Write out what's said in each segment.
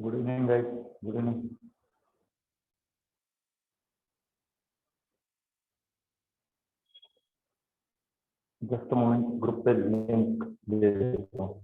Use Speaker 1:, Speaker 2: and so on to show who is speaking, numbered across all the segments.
Speaker 1: Good evening guys, good evening. Just moment, group पे link दे देता हूँ।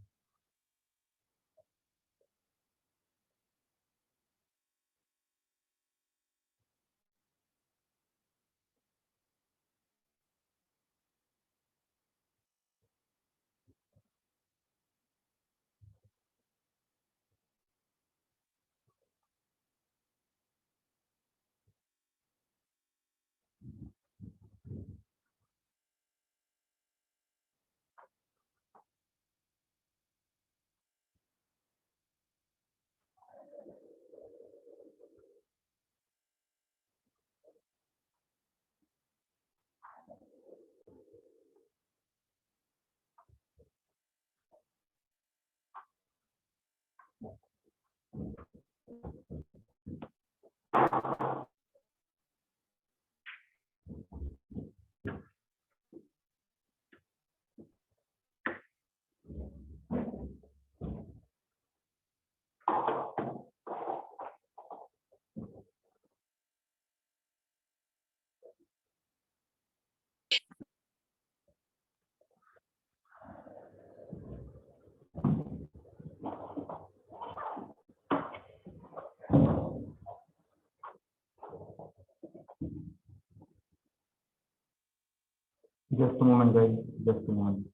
Speaker 1: Just moment guys, just moment.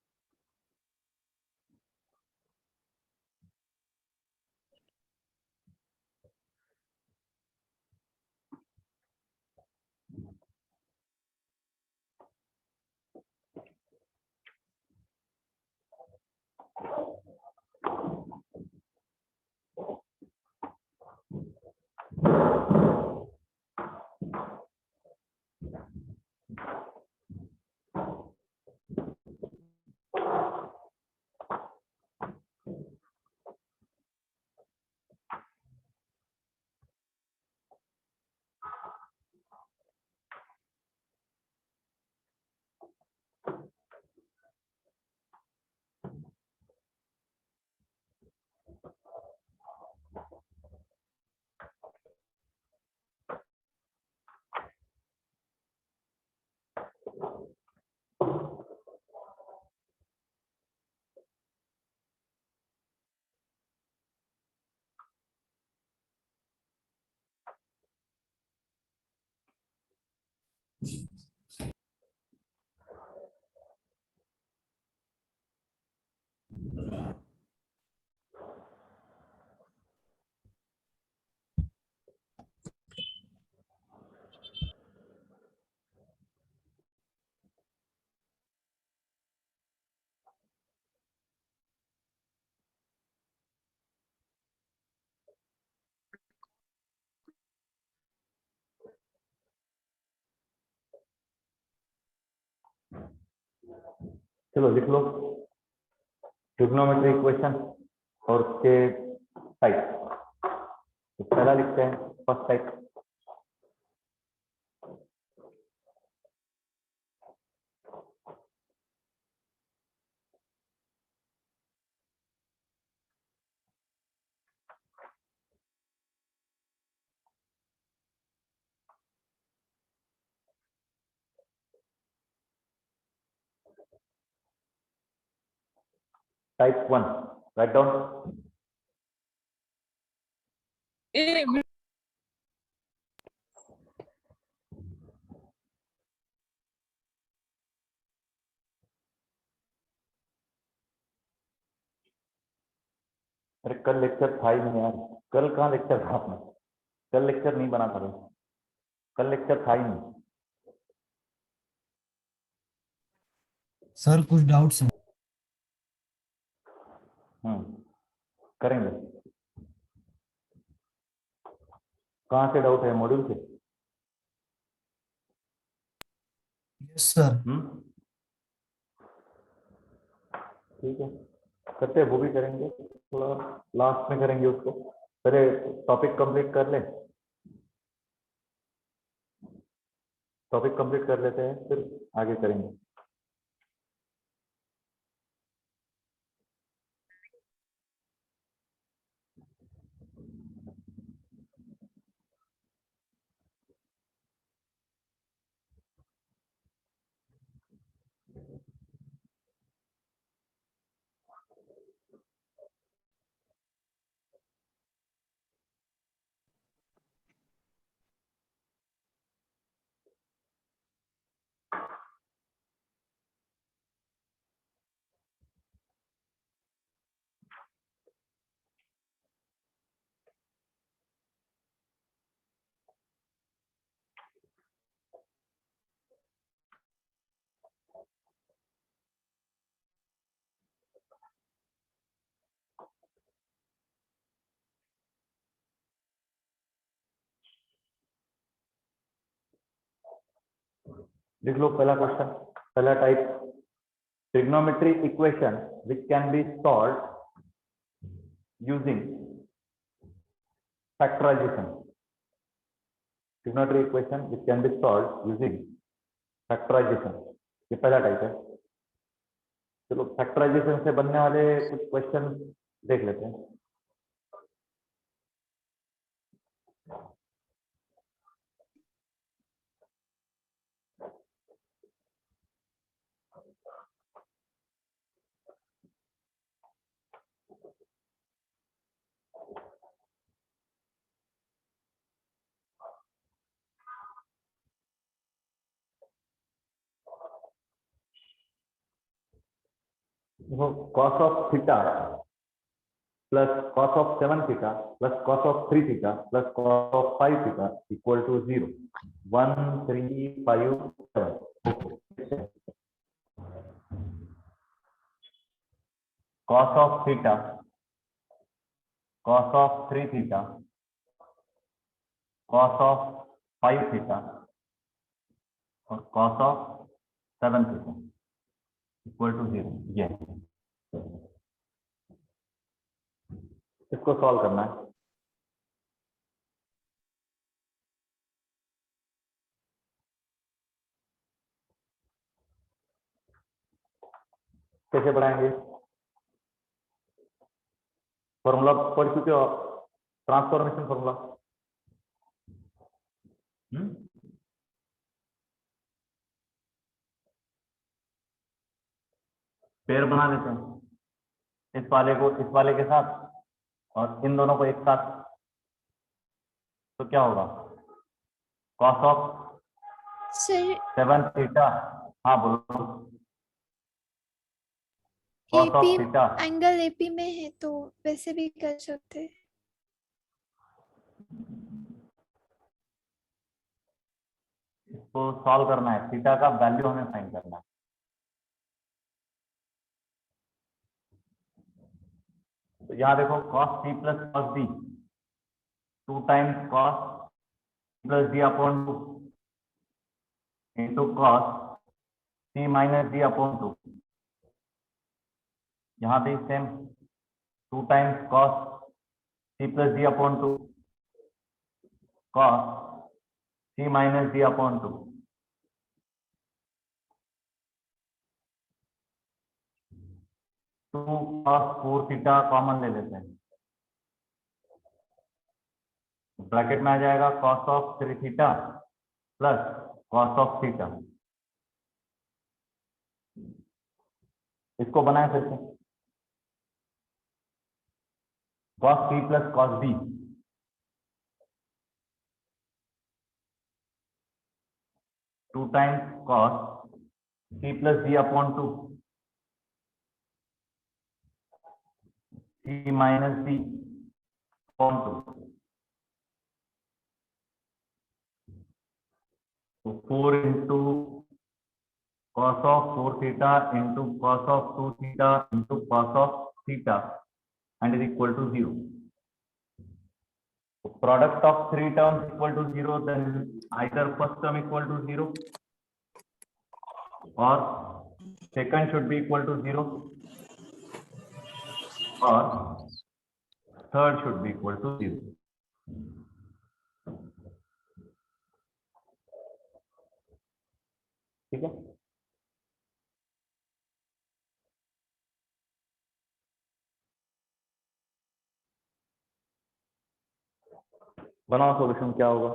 Speaker 1: चलो लिख लो ट्रिग्नोमेट्री इक्वेशन और उसके टाइप। तो पहला लिखते हैं, first type. Type 1, write down. अरे कल लेक्चर था ही नहीं यार। कल कहाँ लेक्चर था अपना? कल लेक्चर नहीं बना था भाई। कल लेक्चर था ही नहीं।
Speaker 2: सर कुछ डाउट्स हैं।
Speaker 1: करेंगे। कहाँ से डाउट है? मॉड्यूल से?
Speaker 2: Yes sir.
Speaker 1: ठीक है, करते हैं, वो भी करेंगे, थोड़ा लास्ट में करेंगे उसको। पहले टॉपिक कंप्लीट कर ले, टॉपिक कंप्लीट कर लेते हैं, फिर आगे करेंगे। लिख लो पहला क्वेश्चन, पहला type, trigonometry equation which can be solve using factorisation. Trigonometry equation which can be solve using factorisation, ये पहला टाइप है। चलो फैक्टराइजेशन से बनने वाले कुछ क्वेश्चन देख लेते हैं। देखो cos of theta plus cos of 7 theta plus cos of 3 theta plus cos of 5 theta equal to 0, 1 3 5 7। cos of theta, cos of 3 theta, cos of 5 theta और cos of 7 theta equal to 0। ये इसको solve करना है। कैसे बढ़ाएंगे? Formula पढ़ चुके हो आप, ट्रांसफॉर्मेशन फॉर्मूला। पेयर बना लेते हैं, इस वाले को इस वाले के साथ और इन दोनों को एक साथ, तो क्या होगा? cos ऑफ
Speaker 3: सर
Speaker 1: 7 थीटा, हाँ बोलो, cos
Speaker 3: AP
Speaker 1: of theta,
Speaker 3: angle AP में है तो वैसे भी कर सकते हैं।
Speaker 1: इसको सॉल्व करना है, थीटा का वैल्यू हमें फाइंड करना है। तो यहाँ देखो cos c plus cos d, 2 times cos plus d upon 2 into cos c minus d upon 2। यहाँ भी same, 2 times cos c plus d upon 2 cos c minus d upon 2। Two cos 4 theta common ले लेते हैं, bracket में आ जाएगा cos of 3 theta plus cos of theta. इसको बनाए फिर से, cos c plus cos d, 2 times cos c plus d upon 2 c minus d upon 2। तो 4 into cos of 4 theta into cos of 2 theta into cos of theta and is equal to 0। Product of 3 terms equal to 0, then either first term equal to 0 और second should be equal to 0 और third should be equal to 0। ठीक है, बनाओ solution, क्या होगा?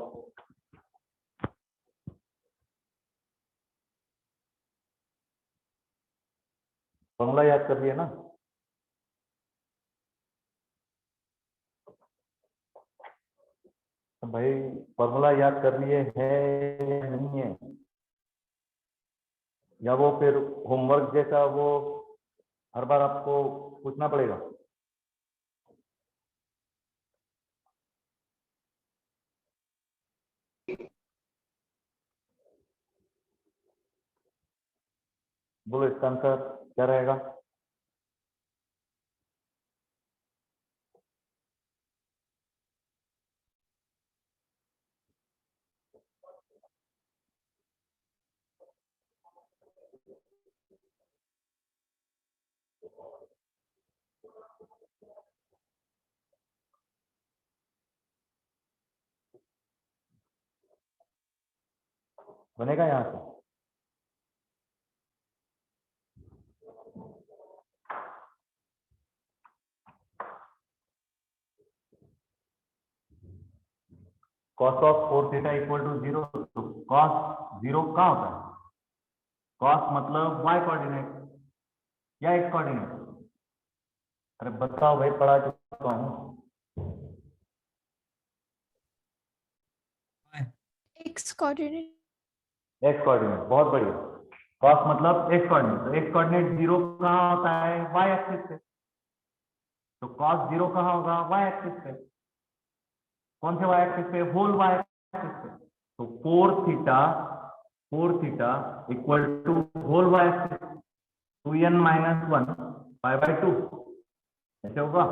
Speaker 1: Formula याद कर लिया ना? तो भाई फॉर्मूला याद कर लिए है या नहीं है, या वो फिर होमवर्क जैसा वो हर बार आपको पूछना पड़ेगा? बोलो इसका आंसर क्या रहेगा? बनेगा यहाँ से। cos of 4 theta equal to 0, तो cos 0 कहाँ होता है? cos मतलब y कोऑर्डिनेट या x कोऑर्डिनेट? अरे बताओ भाई, पढ़ा चुका हूँ।
Speaker 3: X coordinate.
Speaker 1: x कोऑर्डिनेट, बहुत बढ़िया। cos मतलब x कोऑर्डिनेट, तो x कोऑर्डिनेट 0 कहाँ होता है? y एक्सिस पे। तो cos 0 कहाँ होगा? y एक्सिस पे। कौन से y एक्सिस पे? होल y एक्सिस पे। तो 4 theta equal to whole y axis 2n minus 1 pi by 2, ऐसे होगा।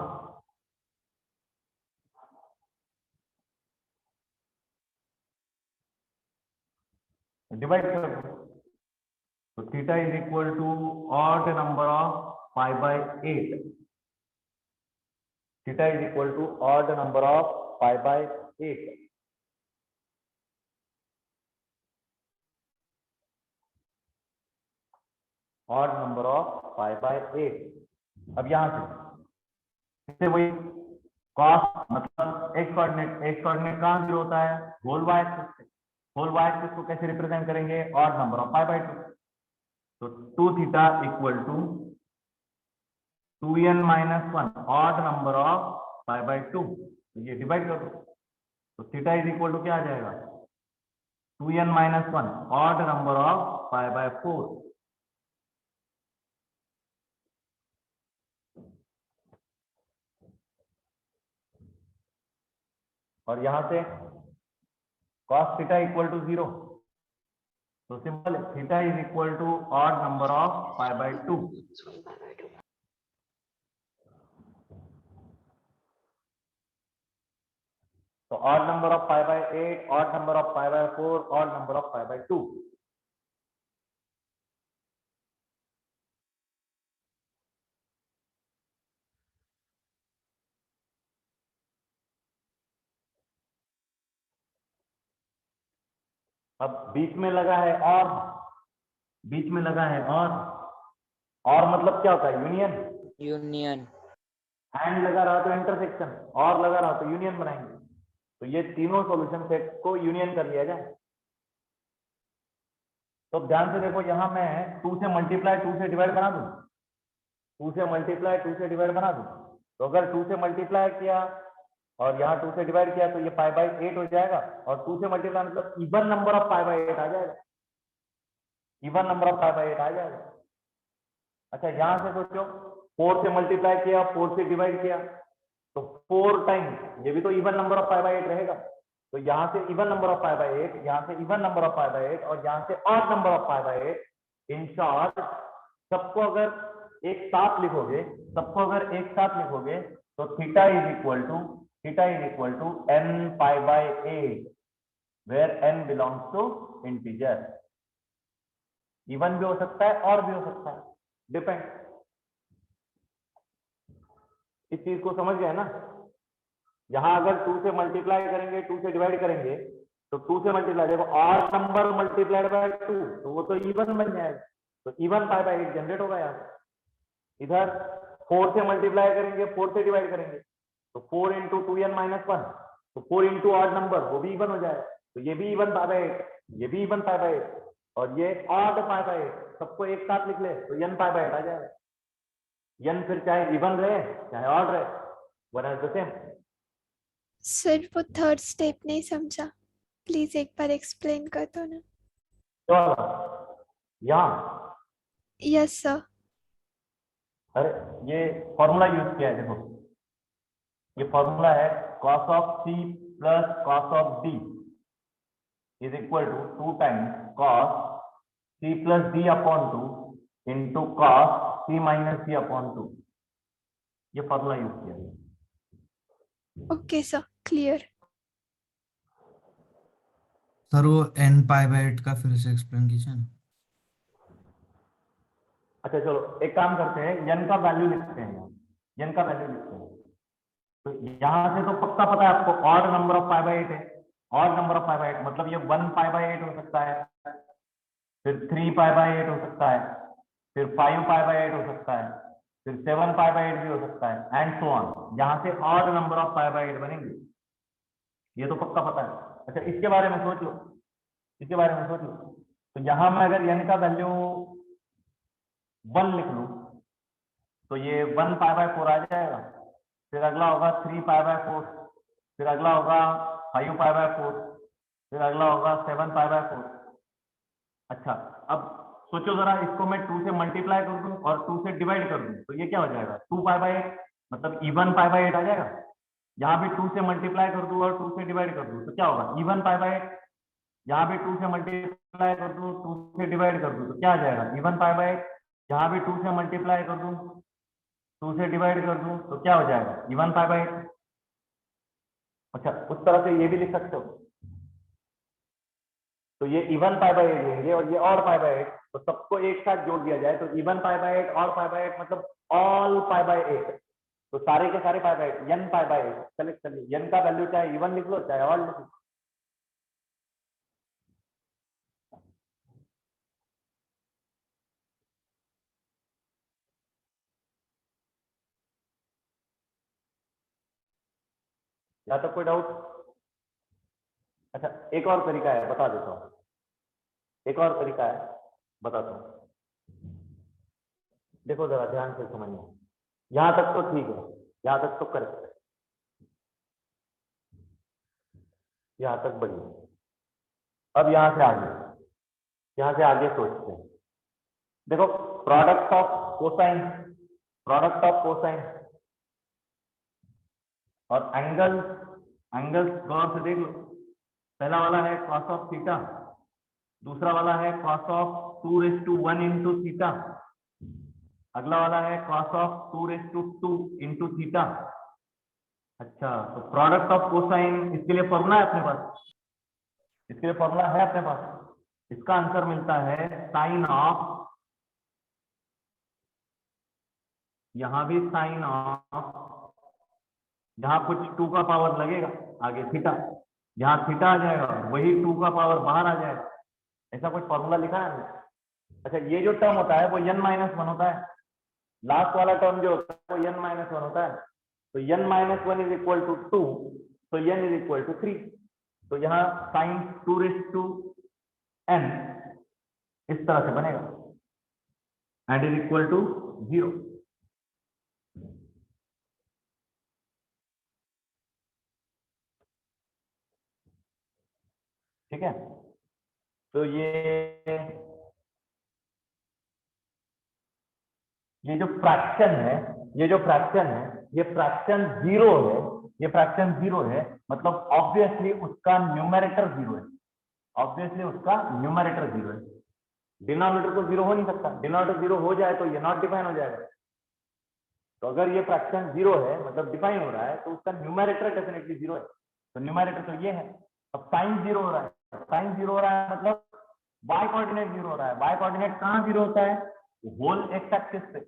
Speaker 1: डिवाइड कर दो, तो theta is equal to odd number of pi by 8। Theta is equal to odd number of pi by 8। Odd number of pi by 8। अब यहां से वही cos मतलब x कोऑर्डिनेट कहां 0 होता है? होल y एक्सिस पे। होल y एक्सिस को कैसे रिप्रेजेंट करेंगे? Odd number of pi by 2। तो 2 theta equal to 2n minus 1 odd number of pi by 2। तो ये डिवाइड कर दो, तो थीटा इज इक्वल टू क्या आ जाएगा? 2n minus 1 odd number of pi by 4। और यहां से cos थीटा इक्वल टू 0, तो सिंपल है, theta is equal to odd number of pi by 2। तो odd number of pi by 8, odd number of pi by 4, odd number of pi by 2। अब बीच में लगा है और, बीच में लगा है और मतलब क्या होता है? यूनियन।
Speaker 4: यूनियन।
Speaker 1: एंड लगा रहा तो इंटरसेक्शन, और लगा रहा तो यूनियन बनाएंगे। तो ये तीनों सॉल्यूशन सेट को यूनियन कर लिया जाए। तो ध्यान से देखो, यहां मैं 2 से मल्टीप्लाई 2 से डिवाइड बना दूं, 2 से मल्टीप्लाई 2 से डिवाइड बना दूं। तो अगर 2 से मल्टीप्लाई किया और यहाँ 2 से डिवाइड किया तो ये पाई बाय 8 हो जाएगा, और 2 से मल्टीप्लाई मतलब even number of pi by 8 आ जाएगा। Even number of pi by 8 आ जाएगा। अच्छा, यहां से सोचो, 4 से मल्टीप्लाई किया, 4 से डिवाइड किया, तो 4 टाइम ये भी तो even number of pi by 8 रहेगा। तो यहाँ से even number of pi by 8, यहाँ से even number of pi by 8, और यहाँ से odd number of pi by 8। In short, सबको अगर एक साथ लिखोगे, तो theta is equal to n pi by 8, where n belongs to integer. Even भी हो सकता है और भी हो सकता है, डिपेंड। इस चीज को समझ गए ना? यहां अगर 2 से मल्टीप्लाई करेंगे, 2 से डिवाइड करेंगे, तो 2 से मल्टीप्लाई, देखो ऑड नंबर मल्टीप्लाइड बाय 2, तो वो तो इवन बन जाएगा। तो इवन पाई बाय 8 जनरेट होगा यहाँ। इधर 4 से मल्टीप्लाई करेंगे, 4 से डिवाइड करेंगे, तो 4 इंटू 2n माइनस 1, तो 4 इंटू ऑड नंबर, वो भी इवन हो जाएगा। तो ये भी इवन पाई बाय 8, ये भी इवन पाई बाय 8, और ये ऑड पाई बाय 8, सबको एक साथ लिख ले तो n पाई बाय 8 आ जाएगा। n फिर चाहे इवन रहे चाहे ऑड रहे, one is the same.
Speaker 3: Sir वो थर्ड स्टेप नहीं समझा, प्लीज एक बार एक्सप्लेन कर दो ना।
Speaker 1: तो यहाँ,
Speaker 3: यस सर।
Speaker 1: अरे ये फॉर्मूला यूज किया है, देखो ये फॉर्मूला है, cos of c plus cos of d is equal to 2 times cos c plus d upon 2 into cos c minus d upon 2। ये फॉर्मूला यूज किया है।
Speaker 3: Okay sir, clear.
Speaker 2: सर वो n pi by 8 का फिर से explain कीजिए ना।
Speaker 1: अच्छा चलो, एक काम करते हैं, n का वैल्यू लिखते हैं, n का वैल्यू लिखते हैं। तो यहां से तो पक्का पता है आपको, odd number of pi by 8 है। Odd number of pi by 8 मतलब ये 1 पाई बाय 8 हो सकता है, फिर 3 π/8 हो सकता है, फिर 5 π/8 हो सकता है, फिर 7 π/8 भी हो सकता है, एंड सो ऑन। यहाँ से ऑड नंबर ऑफ π/8 बनेंगे, ये तो पक्का पता है। अच्छा, इसके बारे में सोच लो, इसके बारे में सोच लो। तो यहाँ मैं अगर n का वैल्यू 1 लिख लूं तो ये 1 π/4 आ जाएगा। फिर अगला होगा 3 π/4, फिर अगला होगा 5 π/4, फिर अगला होगा 7 π/4। अच्छा, अब सोचो जरा, इसको मैं 2 से मल्टीप्लाई कर दूं और 2 से डिवाइड कर दूं तो ये क्या हो जाएगा, 2 π/8, मतलब इवन π/8 आ जाएगा। यहाँ भी 2 से मल्टीप्लाई कर दूं और 2 से डिवाइड कर दूं तो क्या होगा, इवन π/8। यहाँ भी 2 से मल्टीप्लाई कर दूं, 2 से डिवाइड कर दूं तो क्या आ जाएगा, इवन π/8। यहाँ भी 2 से मल्टीप्लाई कर दूं, 2 से डिवाइड कर दूं तो क्या हो जाएगा, इवन π/8। अच्छा, उस तरह से ये भी लिख सकते हो। तो ये इवन π/8 लेंगे और ये और π/8, तो सबको एक साथ जोड़ दिया जाए तो इवन π/8 और π/8 मतलब ऑल π/8। तो सारे के सारे π/8, n π/8। चलिए n का वैल्यू चाहे इवन लिख लो चाहे ऑल लिख लो। या तो कोई डाउट? अच्छा, एक और तरीका है, बता देता हूँ। एक और तरीका है, बताता हूँ। देखो जरा ध्यान से समझिए, यहां तक तो ठीक है, यहां तक तो करेक्ट है, यहां तक बढ़िया। अब यहां से आगे सोचते हैं। देखो, product of cosine, product of cosine और एंगल्स गौर से देख लो। पहला वाला है cos ऑफ थीटा, दूसरा वाला है cos ऑफ 2⁻1 इंटू थीटा, अगला वाला है cos ऑफ 2⁻2 इंटू थीटा। अच्छा, तो प्रोडक्ट ऑफ कोसाइन, इसके लिए फॉर्मूला है अपने पास, इसके लिए फॉर्मूला है अपने पास। इसका आंसर मिलता है साइन ऑफ, यहां भी साइन ऑफ, जहां कुछ 2 का पावर लगेगा आगे थीटा, यहाँ थीटा आ जाएगा, वही 2 का पावर बाहर आ जाएगा। ऐसा कुछ फॉर्मूला लिखा है हमने? अच्छा, ये जो टर्म होता है वो n-1 होता है, लास्ट वाला टर्म जो होता है वो n-1 होता है। तो n-1 इज इक्वल टू 2, तो n इज इक्वल टू 3। तो यहाँ साइन 2⁻n इस तरह से बनेगा एंड इज इक्वल टू 0। ठीक है, तो ये जो फ्रैक्शन है, ये फ्रैक्शन जीरो है, ये फ्रैक्शन जीरो है, मतलब ऑब्वियसली उसका न्यूमरेटर जीरो है, ऑब्वियसली उसका न्यूमरेटर जीरो है। डिनोमिनेटर तो जीरो हो नहीं सकता, डिनोमिनेटर जीरो हो जाए तो ये नॉट डिफाइन हो जाएगा। तो अगर ये फ्रैक्शन जीरो है मतलब डिफाइन हो रहा है तो उसका न्यूमरेटर डेफिनेटली जीरो है। तो न्यूमरेटर तो ये है। अब साइन जीरो हो रहा है, साइन जीरो हो रहा है मतलब y कोऑर्डिनेट जीरो हो रहा है। y कोऑर्डिनेट कहाँ जीरो होता है, होल एक्स एक्सिस पे।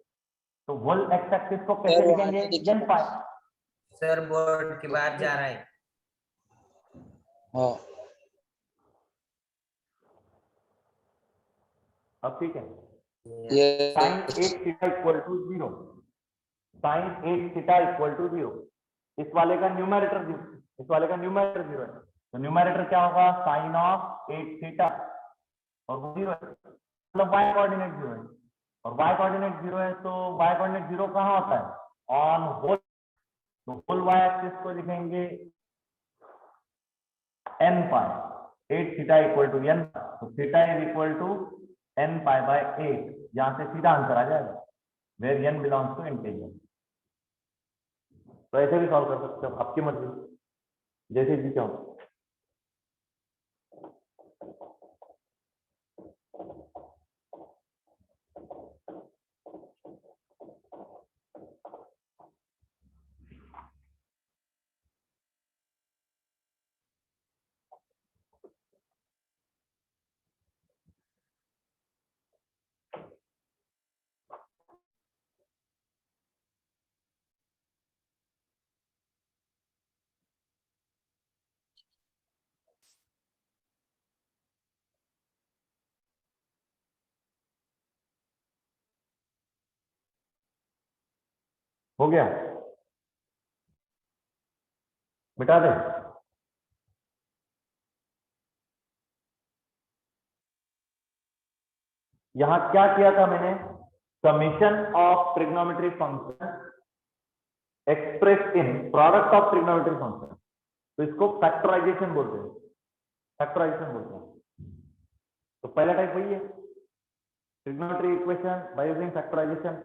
Speaker 1: तो होल एक्स एक्सिस को कैसे लिखेंगे, n पाई।
Speaker 4: सर बोर्ड के बाहर जा रहा है।
Speaker 5: हाँ,
Speaker 1: अब ठीक है,
Speaker 5: ये
Speaker 1: sine 8 theta equal to 0, sine 8 theta equal to 0। इस वाले का न्यूमरेटर 0, इस वाले का न्यूमरेटर 0 है। तो न्यूमरेटर क्या होगा, साइन ऑफ 8 थीटा, और वो 0 है, मतलब y कोऑर्डिनेट 0 है। और y कोऑर्डिनेट 0 है तो y कोऑर्डिनेट 0 कहाँ होता है, ऑन होल। तो होल y एक्सिस को लिखेंगे n pi, 8 theta equal to n, तो theta is equal to n pi by 8। यहां से सीधा आंसर आ जाएगा, where n belongs to integer. तो ऐसे भी सॉल्व कर सकते हो, आपकी मर्जी, जैसे भी चाहो। हो गया, मिटा दे। यहां क्या किया था मैंने, summation of trigonometry function express in product of trigonometry function, तो इसको फैक्टराइजेशन बोलते हैं, फैक्टराइजेशन बोलते हैं। तो पहला टाइप वही है, trigonometry equation by using factorisation.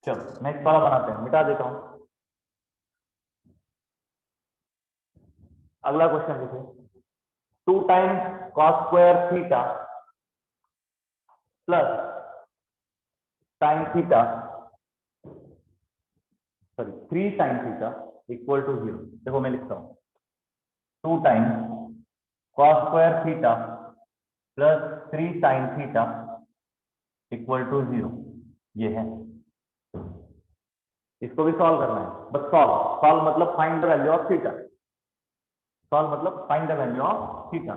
Speaker 1: चलो नेक्स्ट वाला बनाते हैं, मिटा देता हूं। अगला क्वेश्चन देखिए, 2 times cos square theta plus sine theta, sorry 3 sine theta equal to 0। देखो मैं लिखता हूं, 2 times cos square theta plus 3 sine theta equal to 0, ये है। इसको भी सॉल्व करना है, बस सॉल्व मतलब find the value of theta, solve मतलब find the value of theta.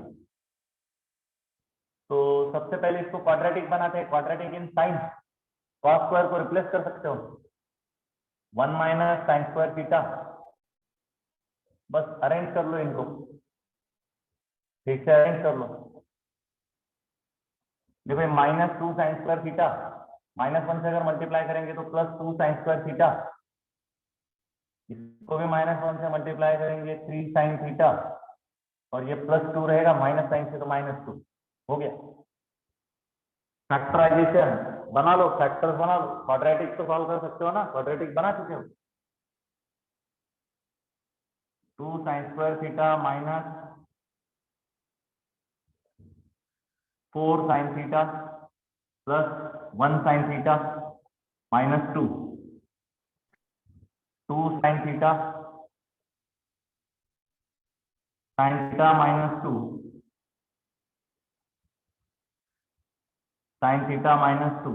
Speaker 1: तो सबसे पहले इसको क्वाड्रेटिक बनाते हैं, quadratic in sine, cos square को रिप्लेस कर सकते हो, 1 माइनस साइन स्क्वायर थीटा, बस अरेंज कर लो इनको, ठीक से अरेंज कर लो। देखो -2 साइन स्क्वायर थीटा, -1 से अगर मल्टीप्लाई करेंगे तो +2 साइन स्क्वायर थीटा, इसको भी -1 से मल्टीप्लाई करेंगे 3 साइन थीटा, और ये +2 रहेगा, माइनस साइन से तो -2 हो गया। फैक्टराइजेशन बना लो, फैक्टर्स बना लो, क्वाड्रेटिक तो सॉल्व कर सकते हो ना, क्वाड्रेटिक बना चुके हो। 2 sign square theta minus 4 sign theta plus 1 sine theta -2, 2 sine theta -2 sine theta -2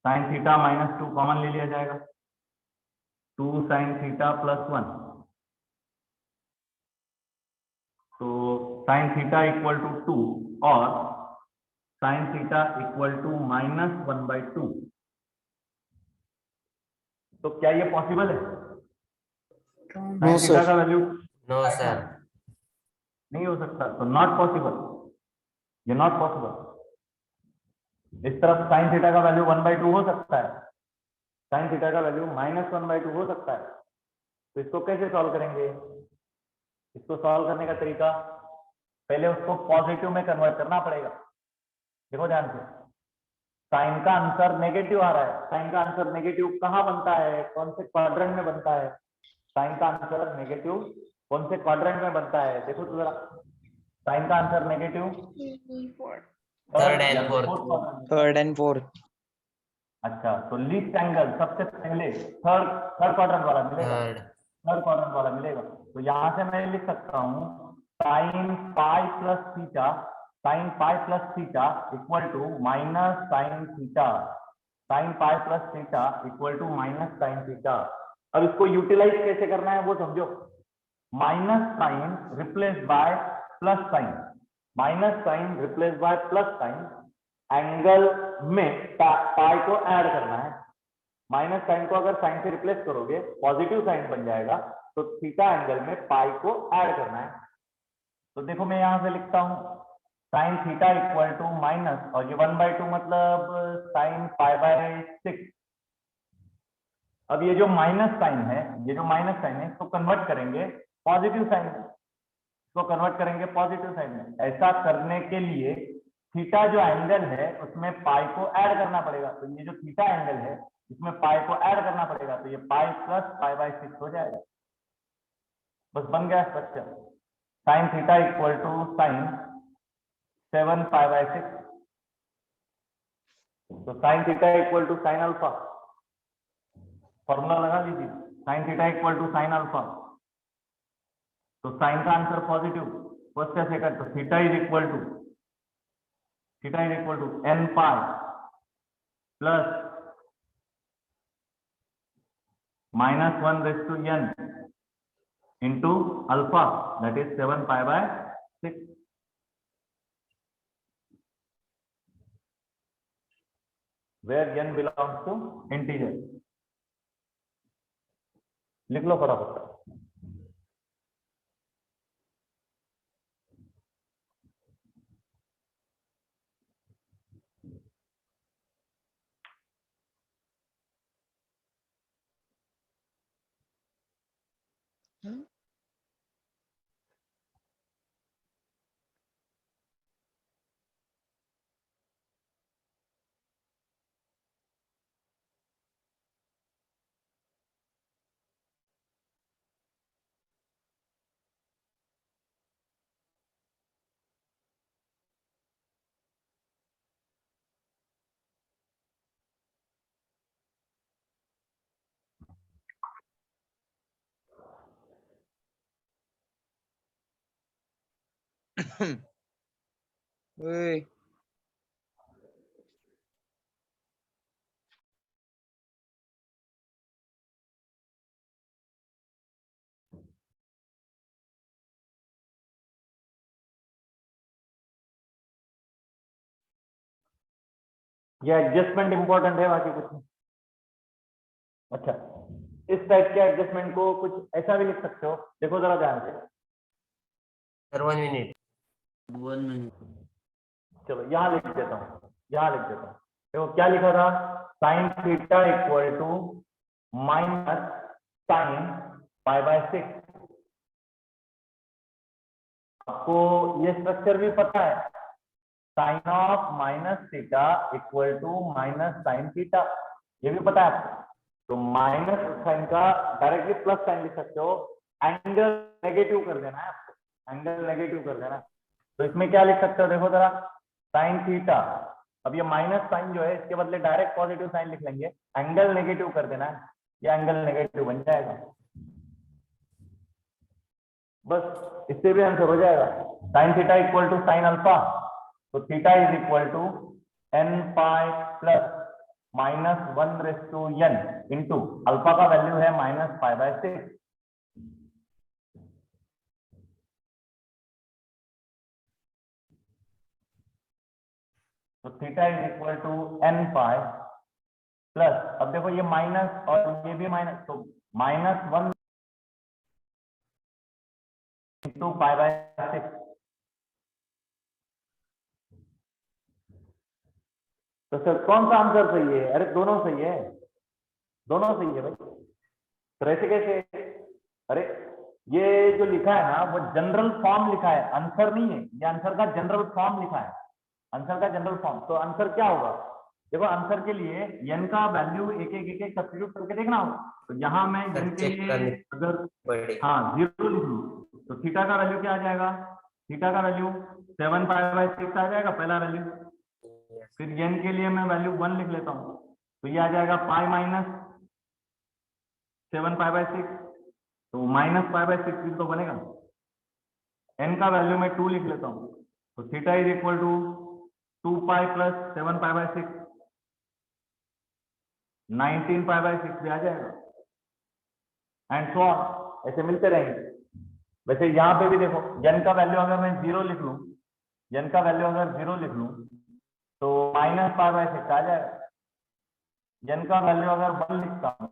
Speaker 1: sine theta -2 common ले लिया जाएगा, 2 साइन थीटा प्लस 1, तो साइन थीटा इक्वल टू 2 और साइन थीटा इक्वल टू -1/2। तो क्या ये पॉसिबल है? साइन थीटा का वैल्यू
Speaker 4: नो सर,
Speaker 1: नहीं हो सकता, तो नॉट पॉसिबल, ये नॉट पॉसिबल। इस तरफ साइन थीटा का वैल्यू 1/2 हो सकता है, साइन थीटा का वैल्यू -1/2 हो सकता है, तो इसको कैसे सॉल्व करेंगे? इसको सॉल्व करने का तरीका, पहले उसको पॉजिटिव में कन्वर्ट करना पड़ेगा। देखो ध्यान से, साइन का आंसर नेगेटिव आ रहा है, साइन का आंसर नेगेटिव कहाँ बनता है, कौन से क्वाड्रेंट में बनता है? साइन का आंसर नेगेटिव कौन से क्वाड्रेंट में बनता है? देखो तो जरा, साइन का answer negative
Speaker 4: third and fourth.
Speaker 1: अच्छा, तो लीस्ट एंगल सबसे पहले थर्ड क्वाड्रेंट वाला मिलेगा, थर्ड क्वाड्रेंट वाला मिलेगा। तो यहां से मैं लिख सकता हूँ sine pi plus theta, sine pi plus theta equal to minus sine theta, sine pi plus theta equal to minus sine theta. अब इसको यूटिलाइज कैसे करना है वो समझो, minus sine replace by plus sine, minus sine replace by plus sine, angle में pi को add करना है। माइनस साइन को अगर साइन से रिप्लेस करोगे पॉजिटिव साइन बन जाएगा, तो थीटा एंगल में पाई को ऐड करना है। तो देखो मैं यहां से लिखता हूं sine theta equal to minus, और ये 1/2 मतलब साइन पाई बाय 6। अब ये जो माइनस साइन है, ये जो माइनस साइन है, इसको कन्वर्ट करेंगे पॉजिटिव साइन में, इसको कन्वर्ट करेंगे पॉजिटिव साइन में। ऐसा करने के लिए थीटा जो एंगल है उसमें पाई को ऐड करना पड़ेगा, तो ये जो थीटा एंगल है इसमें पाई को ऐड करना पड़ेगा, तो ये पाई प्लस पाई बाय 6 हो जाएगा। बस बन गया structure, sine theta equal to sine 7 pi by 6, तो sine theta equal to sine alpha, formula लगा लीजिए, sine theta equal to sine alpha. तो साइन का आंसर पॉजिटिव, फर्स्ट या सेकंड, तो theta is equal to n pi plus -1 raise to n into alpha, that is 7 pi by 6। where n belongs to integer. लिख लो फटाफट।
Speaker 5: Ui.
Speaker 1: ये adjustment important है, बाकी कुछ नहीं। अच्छा, इस टाइप के एडजस्टमेंट को कुछ ऐसा भी लिख सकते हो, देखो जरा ध्यान से।
Speaker 4: Sir 1 minute.
Speaker 1: चलो यहाँ लिख देता हूँ, यहाँ लिख देता हूँ। देखो क्या लिखा था, sine theta equal to minus sine pi by 6। आपको ये स्ट्रक्चर भी पता है, sine of minus theta equal to minus sine theta, ये भी पता है आपको। तो माइनस साइन का डायरेक्टली प्लस साइन लिख सकते हो, एंगल नेगेटिव कर देना है आपको, एंगल नेगेटिव कर देना है। तो इसमें क्या लिख सकते हो, देखो जरा, साइन थीटा, अब ये माइनस साइन जो है इसके बदले डायरेक्ट पॉजिटिव साइन लिख लेंगे, एंगल नेगेटिव कर देना है, ये एंगल नेगेटिव बन जाएगा। बस इससे भी आंसर हो जाएगा। Sine theta equal to sine alpha, तो theta is equal to n pi plus -1/n into alpha का वैल्यू है -π/6। तो theta is equal to n pi plus, अब देखो ये माइनस और ये भी माइनस, तो -1 इंटू π/6। तो सर कौन सा आंसर सही है? अरे दोनों सही है, दोनों सही है भाई। तो ऐसे कैसे? अरे ये जो लिखा है ना वो जनरल फॉर्म लिखा है, आंसर नहीं है, ये आंसर का जनरल फॉर्म लिखा है, आंसर का जनरल फॉर्म। तो आंसर क्या होगा, देखो आंसर के लिए n का वैल्यू एक एक सब्स्टिट्यूट करके देखना होगा। तो यहाँ मैं n के लिए अगर 0 लिख लूं तो थीटा का वैल्यू क्या आ जाएगा, थीटा का वैल्यू 7π/6 आ जाएगा पहला वैल्यू। फिर n के लिए मैं वैल्यू 1 लिख लेता हूँ, तो ये आ जाएगा पाई माइनस 7π/6, तो -π/6 भी तो बनेगा। n का वैल्यू मैं 2 लिख लेता हूँ, तो theta is equal to 2π plus 7π/6, 19π/6 भी आ जाएगा, एंड सो ऑन, ऐसे मिलते रहेंगे। वैसे यहाँ पे भी देखो, n का वैल्यू अगर मैं 0 लिख लूँ, n का वैल्यू अगर 0 लिख लूँ तो -π/6 आ जाएगा। n का वैल्यू अगर 1 लिखता हूँ,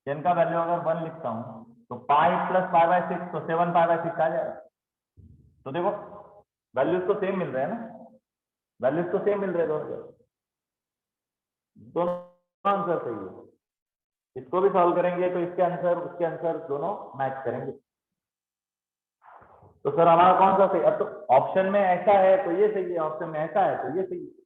Speaker 1: n का वैल्यू अगर 1 लिखता हूँ तो पाई प्लस π/6, तो 7π/6 आ जाएगा। तो देखो वैल्यूज तो सेम मिल रहे हैं ना, वैल्यूज तो सेम मिल रहे हैं दोनों आंसर सही है। इसको भी सॉल्व करेंगे तो इसके आंसर उसके आंसर दोनों मैच करेंगे। तो सर हमारा कौन सा सही? अब तो ऑप्शन में ऐसा है तो ये सही है, ऑप्शन में ऐसा है तो ये सही है।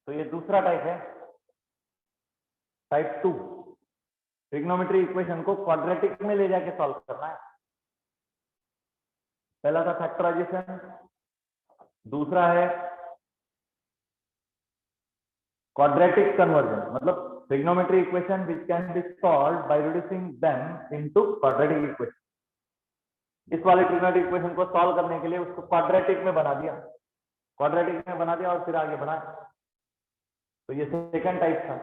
Speaker 1: तो ये दूसरा टाइप है, टाइप 2। ट्रिग्नोमेट्री इक्वेशन को क्वाड्रेटिक में ले जाके सॉल्व करना है। पहला था फैक्टराइजेशन, दूसरा है क्वाड्रेटिक कन्वर्जन, मतलब trigonometry equation which can B solved by reducing them into quadratic equation. इस वाले ट्रिग्नोमेट्रिक इक्वेशन को सॉल्व करने के लिए उसको क्वाड्रेटिक में बना दिया, क्वाड्रेटिक में बना दिया और फिर आगे बढ़ाया। तो ये सेकंड टाइप था।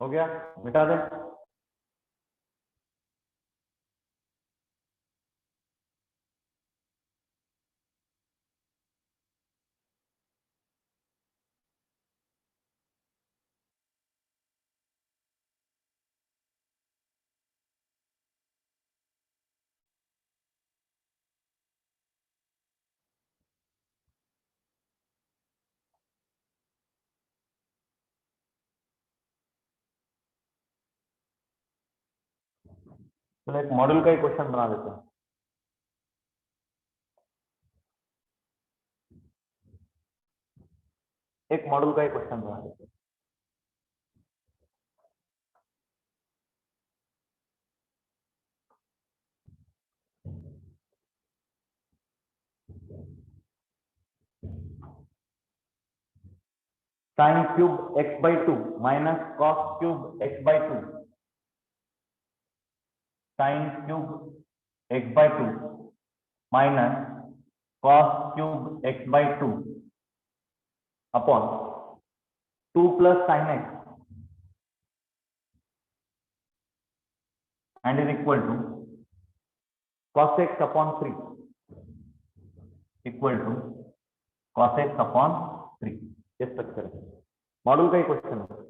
Speaker 1: हो गया, मिटा दे। चलो एक मॉडल का ही क्वेश्चन बना लेते हैं। एक मॉडल का ही क्वेश्चन बना लेते हैं। Sine cube x by two minus cos cube x by two, sine cube x by two minus cos cube x by two upon 2 plus sine x and is equal to cos x upon 3 equal to cos x upon 3। इस structure है, model का ही question है।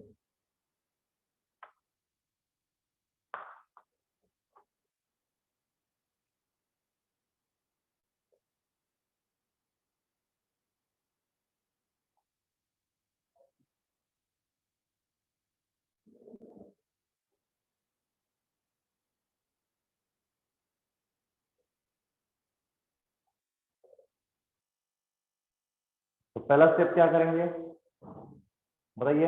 Speaker 1: तो पहला step क्या करेंगे बताइए।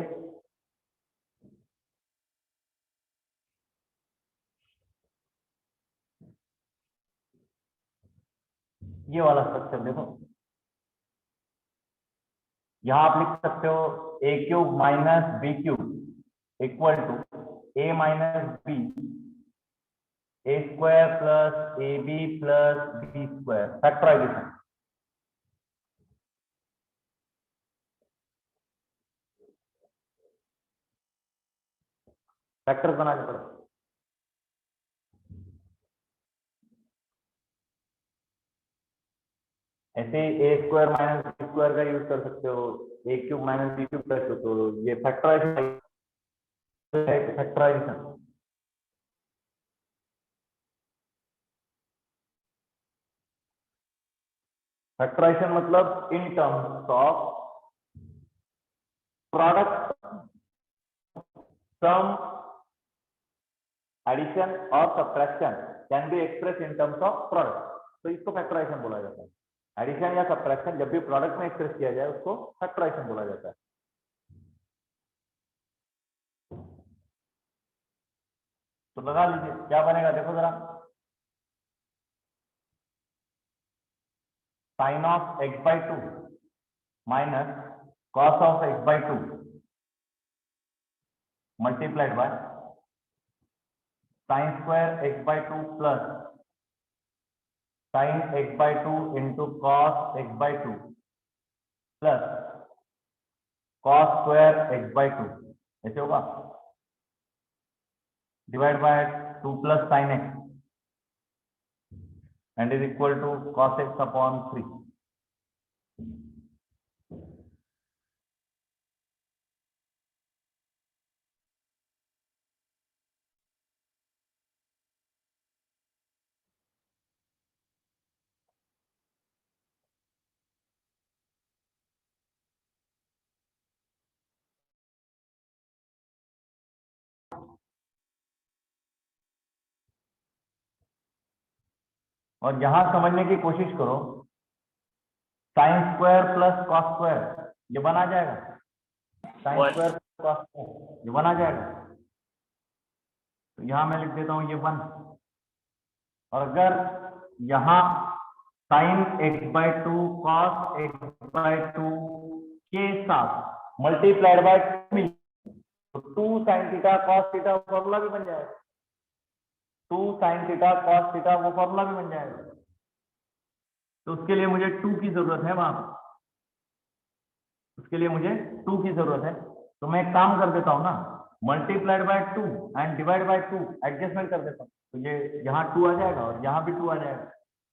Speaker 1: ये वाला स्ट्रक्चर देखो, यहां आप लिख सकते हो a cube minus b cube equal to a minus B a square plus a b plus B square, factorization. Factors बना के पढ़ो। ऐसे a square minus B square का यूज कर सकते हो, a cube minus b cube कर सकते हो। ये फैक्टराइजेशन, फैक्टराइजेशन। फैक्टराइजेशन मतलब in terms of product, sum, addition और subtraction can be express in terms of product. तो इसको फैक्टराइजेशन बोला जाता है। एडिशन या सब्ट्रैक्शन जब भी प्रोडक्ट में एक्सप्रेस किया जाए उसको फैक्टराइजेशन बोला जाता है। तो लगा लीजिए क्या बनेगा, देखो जरा। Sine of x by two minus cos of x by two multiplied by sine square x by two plus sine x/2 into cos x/2 plus cos square x/2 ऐसे होगा, divide by 2 plus sine x and is equal to cos x upon 3। और यहां समझने की कोशिश करो, sine square plus cos square ये बना जाएगा, sine
Speaker 4: One.
Speaker 1: Square plus cos square ये बना जाएगा। तो यहां मैं लिख देता हूं ये 1। और अगर यहां साइन x/2 कॉस x/2 के साथ मल्टीप्लाइड बाय 2 तो 2 sine theta cos theta formula भी बन जाएगा, 2 साइन थीटा कॉस थीटा वो फॉर्मूला भी बन जाएगा। तो उसके लिए मुझे 2 की जरूरत है वहां पर, उसके लिए मुझे 2 की जरूरत है। तो मैं एक काम कर देता हूं ना, multiplied by 2 and divide by 2 adjustment कर देता हूं, तो ये यहाँ 2 आ जाएगा और यहाँ भी 2 आ जाएगा।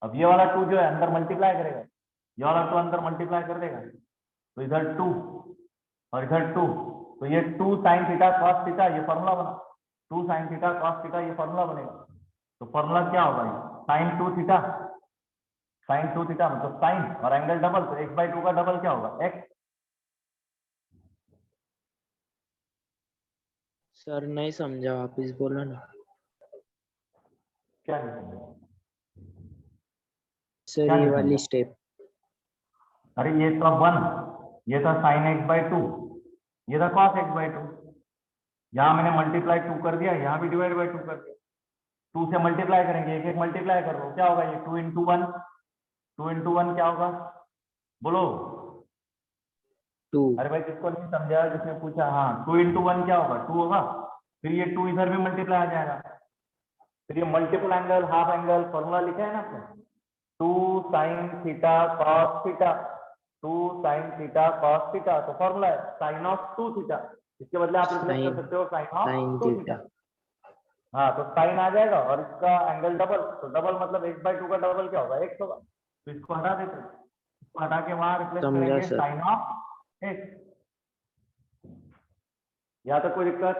Speaker 1: अब ये वाला 2 जो है अंदर मल्टीप्लाई करेगा, ये वाला 2 अंदर मल्टीप्लाई कर देगा, तो इधर 2 और इधर 2, तो ये 2 साइन थीटा कॉस थीटा ये फॉर्मूला बना, 2 साइन थीटा कॉस थीटा ये फॉर्मूला बनेगा। तो फॉर्मूला क्या होगा, ये साइन 2 थीटा, साइन 2 थीटा मतलब साइन और एंगल डबल, तो x/2 का डबल क्या होगा, x।
Speaker 6: सर नहीं समझा, वापिस बोलो ना।
Speaker 1: क्या नहीं समझे?
Speaker 6: सर
Speaker 1: क्या
Speaker 6: ये
Speaker 1: नहीं
Speaker 6: वाली
Speaker 1: समझा?
Speaker 6: स्टेप।
Speaker 1: अरे ये था 1, ये था साइन x/2, ये था कॉस x/2। यहाँ मैंने मल्टीप्लाई 2 कर दिया, यहाँ भी डिवाइड बाय 2 कर दिया। 2 से मल्टीप्लाई करेंगे, एक एक मल्टीप्लाई कर लो, क्या होगा ये 2 इंटू 1, 2 इंटू 1 क्या होगा बोलो।
Speaker 6: 2
Speaker 1: अरे भाई जिसको नहीं समझा, जिसने पूछा, हाँ 2 इंटू 1 क्या होगा 2 होगा, फिर ये 2 इधर भी मल्टीप्लाई आ जाएगा, फिर ये multiple angle half angle formula लिखा है ना आपने, 2 sine theta cos theta, 2 sine theta cos theta, तो फॉर्मूला है साइन ऑफ 2 थीटा, इसके बदले आप रिप्लेस कर सकते हो sine
Speaker 6: sine
Speaker 1: of 2
Speaker 6: theta.
Speaker 1: Theta. हाँ तो साइन आ जाएगा और इसका एंगल डबल, तो डबल मतलब x/2 का डबल क्या होगा x होगा, तो इसको हटा देते हैं, इसको हटा के वहां रिप्लेस
Speaker 6: समझा
Speaker 1: करेंगे
Speaker 6: सर।
Speaker 1: Sign of x। यहाँ तक कोई दिक्कत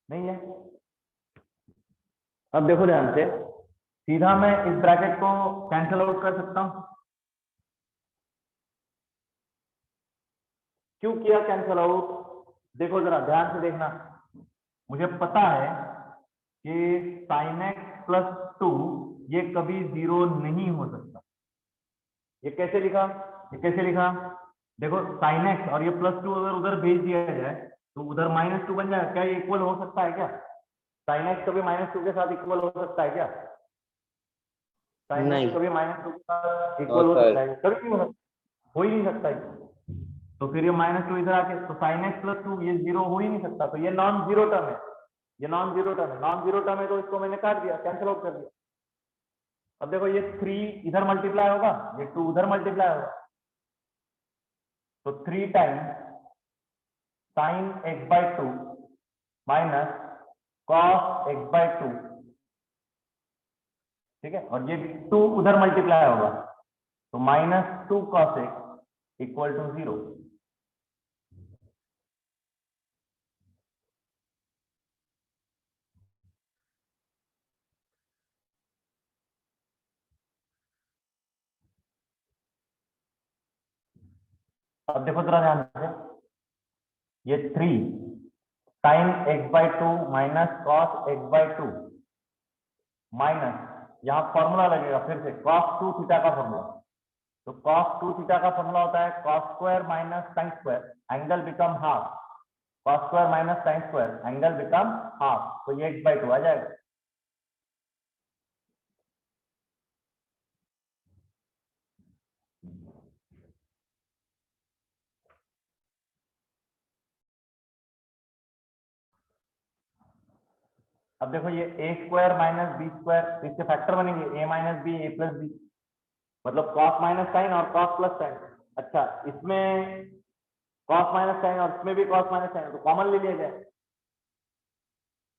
Speaker 1: नहीं है? अब देखो ध्यान से, सीधा मैं इस ब्रैकेट को कैंसिल आउट कर सकता हूं। क्यों किया कैंसिल आउट, देखो जरा ध्यान से देखना, मुझे पता है कि साइन एक्स प्लस 2 ये कभी 0 नहीं हो सकता। ये कैसे लिखा, ये कैसे लिखा, देखो साइन एक्स और ये प्लस 2 अगर उधर भेज दिया जाए तो उधर -2 बन जाएगा, क्या ये इक्वल हो सकता है क्या, साइन एक्स कभी -2 के साथ इक्वल हो सकता है क्या, साइन
Speaker 6: नहीं।
Speaker 1: एक्स कभी -2 के साथ इक्वल हो सकता है, कभी नहीं हो ही नहीं सकता है। तो फिर ये -2 इधर आके, तो साइन एक्स प्लस 2 ये 0 हो ही नहीं सकता, तो ये नॉन जीरो टर्म है, ये नॉन जीरो टर्म है, नॉन जीरो टर्म है, तो इसको मैंने काट दिया, कैंसिल आउट कर दिया। अब देखो ये 3 इधर मल्टीप्लाई होगा, ये 2 उधर मल्टीप्लाई होगा, तो 3 times sign x/2 minus cos x/2, ठीक है, और ये 2 उधर मल्टीप्लाई होगा, तो -2 cos x इक्वल टू 0। अब देखो जरा ध्यान से, ये 3 sine x/2 minus cos x/2 minus, यहाँ फॉर्मूला लगेगा फिर से cos 2 थीटा का फॉर्मूला, तो cos 2 थीटा का फॉर्मूला होता है cos square minus sine square angle become half, cos square minus sine square angle become half, तो ये x/2 आ जाएगा। अब देखो ये A square minus B square, इसके फैक्टर बनेंगे A minus B A plus B, मतलब कॉस माइनस साइन और कॉस प्लस साइन। अच्छा इसमें कॉस माइनस साइन और इसमें भी कॉस माइनस साइन, तो कॉमन ले लिया जाए,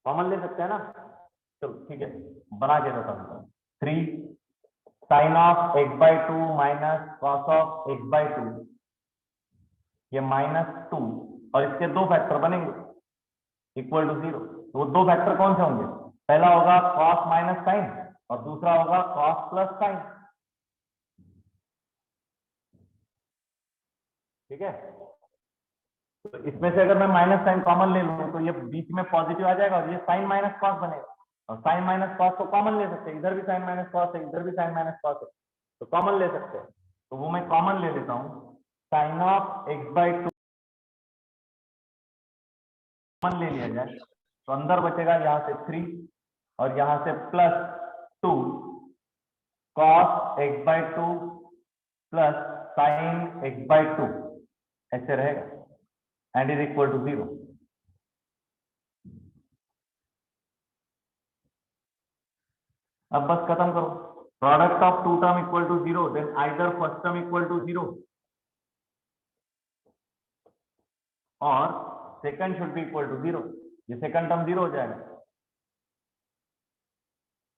Speaker 1: कॉमन ले सकते हैं ना। चलो ठीक है, बना के देता हूँ। 3 sine of x by 2 minus cos of x by 2, ये -2 और इसके दो फैक्टर बनेंगे इक्वल टू 0। तो वो दो फैक्टर कौन से होंगे? पहला होगा कॉस माइनस साइन और दूसरा होगा कॉस प्लस साइन। ठीक है, तो इसमें से अगर मैं माइनस साइन कॉमन ले लूं तो ये बीच में पॉजिटिव आ जाएगा और ये साइन माइनस कॉस बनेगा, और साइन माइनस कॉस को कॉमन ले सकते हैं, इधर भी साइन माइनस कॉस है, इधर भी साइन माइनस कॉस है, तो कॉमन ले सकते हैं। तो वो मैं कॉमन ले लेता हूँ, sine of x by 2 common ले लिया जाए, तो अंदर बचेगा यहाँ से 3 और यहाँ से +2 cos x by 2 plus sine x by 2 ऐसे रहेगा एंड इज इक्वल टू 0। अब बस खत्म करो, product of two term equal to 0, then either first term equal to 0 और second should be equal to 0। ये सेकंड टर्म 0 हो जाएगा,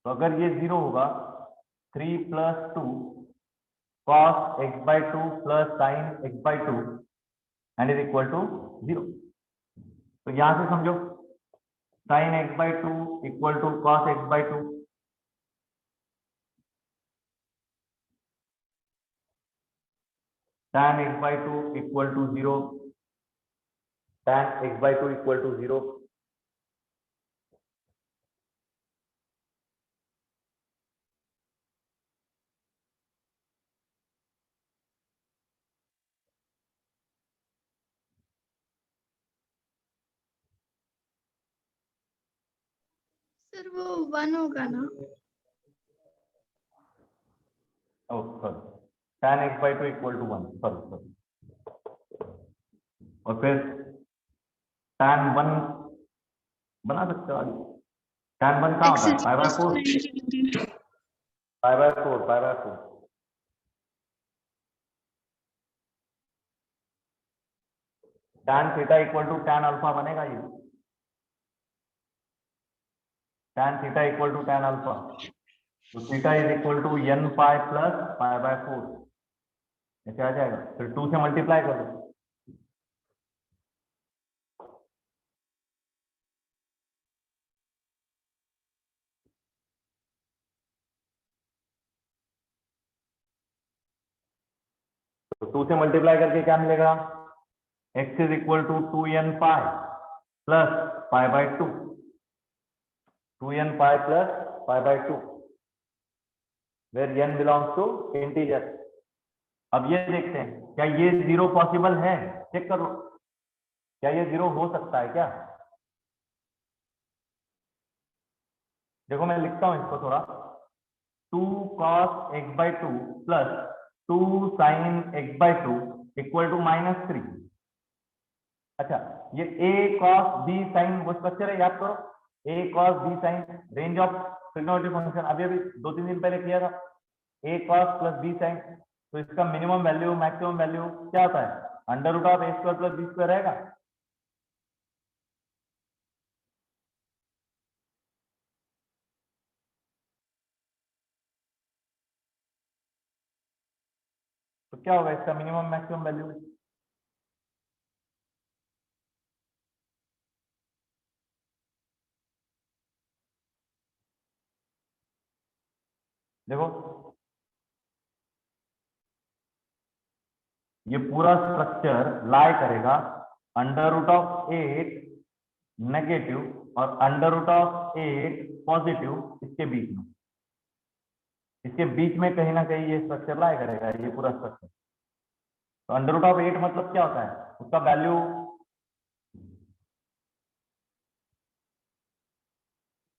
Speaker 1: तो अगर ये 0 होगा 3 + 2 cos x by 2 plus sine x by 2 and is equal to 0। तो यहां से समझो, sine x by 2 equal to cos x by 2, tan x by 2 equal to 0, tan x by 2 equal to 0।
Speaker 3: Sir वो 1 होगा ना?
Speaker 1: Oh sorry, tan x by 2 equal to 1, sorry. और फिर tan 1 बना सकते हो आगे, tan 1 कहाँ होता है? Pi by 4, pi by 4, pi by 4। tan theta equal to tan alpha बनेगा ये, tan theta equal to tan alpha, तो theta is equal to n pi plus pi by 4 ऐसे आ जाएगा। फिर 2 से मल्टीप्लाई कर दो, तो 2 से मल्टीप्लाई करके क्या मिलेगा? x is equal to 2n pi plus pi by 2, 2n pi plus pi by 2 where n belongs to integer. अब ये देखते हैं, क्या ये 0 पॉसिबल है? चेक करो, क्या ये 0 हो सकता है क्या? देखो मैं लिखता हूं इसको थोड़ा, 2 cos x बाई 2 प्लस 2 sin x by 2 equal to -3। अच्छा, ये a cos b sin वो स्ट्रक्चर है, याद करो, a cos b sin, range of trigonometric function अभी 2-3 दिन पहले किया था, a cos प्लस b sin, तो इसका मिनिमम वैल्यू मैक्सिमम वैल्यू क्या होता है? √a² प्लस b² रहेगा। तो क्या होगा इसका मिनिमम मैक्सिमम वैल्यू? देखो ये पूरा स्ट्रक्चर लाई करेगा √8 नेगेटिव और √8 पॉजिटिव इसके बीच में, इसके बीच में कहीं ना कहीं ये स्ट्रक्चर लाई करेगा, ये पूरा स्ट्रक्चर। तो √8 मतलब क्या होता है? उसका वैल्यू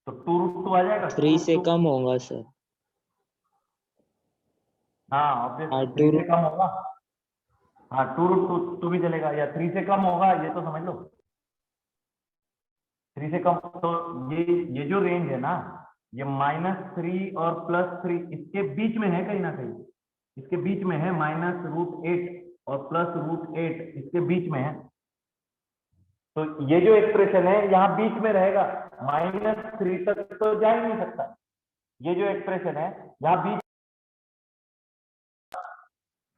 Speaker 1: तो 2√2 आ जाएगा,
Speaker 6: 3 से
Speaker 1: 2√2।
Speaker 6: कम होगा सर।
Speaker 1: हाँ ऑब्वियसली
Speaker 6: हाँ,
Speaker 1: 3 से कम होगा, हाँ 2√2 भी चलेगा, या 3 से कम होगा, ये तो समझ लो 3 से कम, तो ये जो रेंज है ना, ये -3 और +3 इसके बीच में है कहीं ना कहीं, इसके बीच में है, -√8 और +√8 इसके बीच में है। तो ये जो एक्सप्रेशन है यहाँ बीच में रहेगा, -3 तक तो जा ही नहीं सकता। ये जो एक्सप्रेशन है यहाँ बीच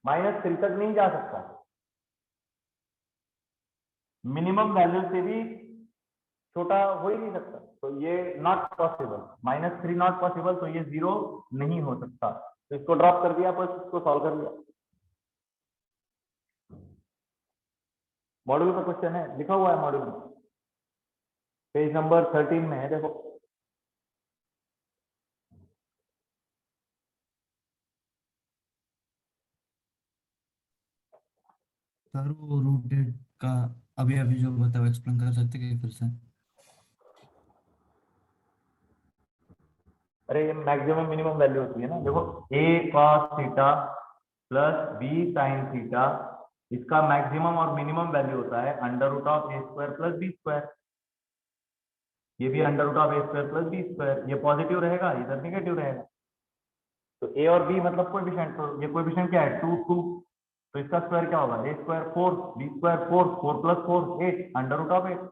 Speaker 1: -3 तक नहीं जा सकता, मिनिमम वैल्यू से भी छोटा हो ही नहीं सकता, तो ये नॉट पॉसिबल, -3 नॉट पॉसिबल, तो ये 0 नहीं हो सकता। तो इसको ड्रॉप कर दिया, बस इसको सॉल्व कर लिया। मॉड्यूल का क्वेश्चन है, लिखा हुआ है मॉड्यूल में, पेज नंबर 13 में है, देखो।
Speaker 2: सर वो रूटेड का अभी अभी जो बताओ, एक्सप्लेन कर सकते हैं फिर से?
Speaker 1: अरे ये मैक्सिमम मिनिमम वैल्यू होती है ना, देखो a cos theta plus b sin theta, इसका मैक्सिमम और मिनिमम वैल्यू होता है √a² प्लस b²। ये भी √a² प्लस b², ये पॉजिटिव रहेगा, इधर नेगेटिव रहेगा। तो a और b मतलब कोएफिशिएंट, तो ये कोएफिशिएंट क्या है 2 2, तो इसका स्क्वायर क्या होगा a² 4, b² 4, 4 + 4 8, √8।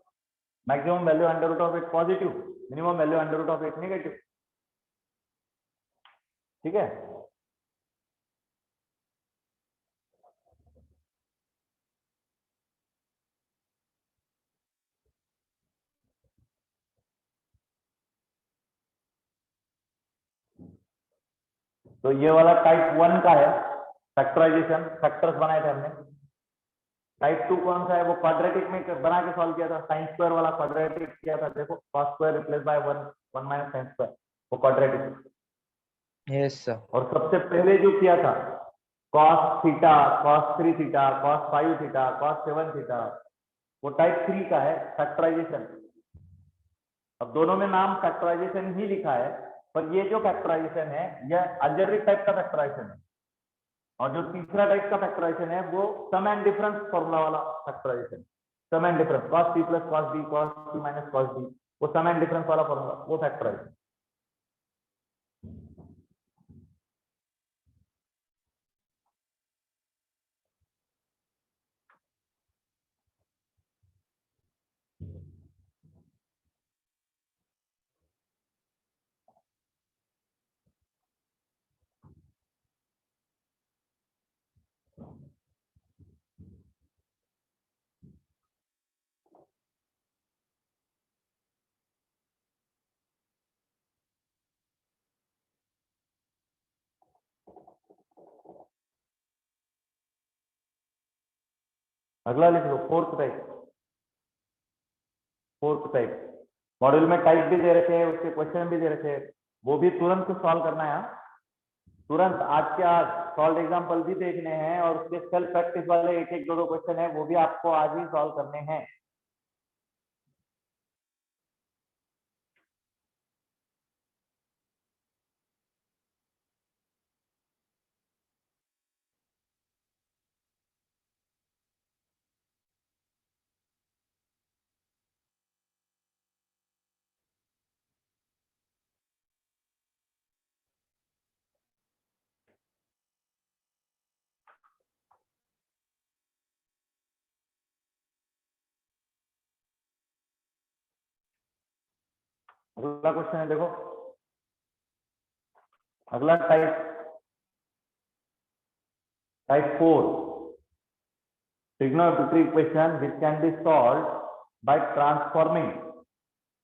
Speaker 1: Maximum value √8 positive, minimum value √8 negative. ठीक है, तो ये वाला टाइप 1 का है फैक्टराइजेशन, फैक्टर्स बनाए थे हमने। टाइप 2 कौन सा है, वो क्वाड्रेटिक में बना के सॉल्व किया था, sin² वाला क्वाड्रेटिक किया था, देखो cos² रिप्लेस बाय 1 1 - sin², वो क्वाड्रेटिक।
Speaker 5: Yes sir.
Speaker 1: और सबसे पहले जो किया था cos theta, cos 3 theta, cos 5 theta, cos 7 theta, वो टाइप 3 का है फैक्टराइजेशन। अब दोनों में नाम फैक्टराइजेशन ही लिखा है, पर ये जो फैक्टराइजेशन है यह अलजेब्रिक टाइप का फैक्टराइजेशन है, और जो तीसरा टाइप का फैक्टराइजेशन है वो सम एंड डिफरेंस फॉर्मूला वाला factorisation. Sum and difference cos c + cos b, cos c - cos d, वो सम एंड डिफरेंस वाला फॉर्मूला, वो फैक्टराइजेशन। अगला लिख लो फोर्थ टाइप। मॉड्यूल में टाइप भी दे रखे हैं, उसके क्वेश्चन भी दे रखे हैं, वो भी तुरंत सॉल्व करना है। तुरंत आज के आज सॉल्व एग्जाम्पल भी देखने हैं, और उसके सेल्फ प्रैक्टिस वाले 1 1 2 2 क्वेश्चन है, वो भी आपको आज ही सॉल्व करने हैं। अगला क्वेश्चन है, देखो अगला type 4 trigonometry equation which can be solved by transforming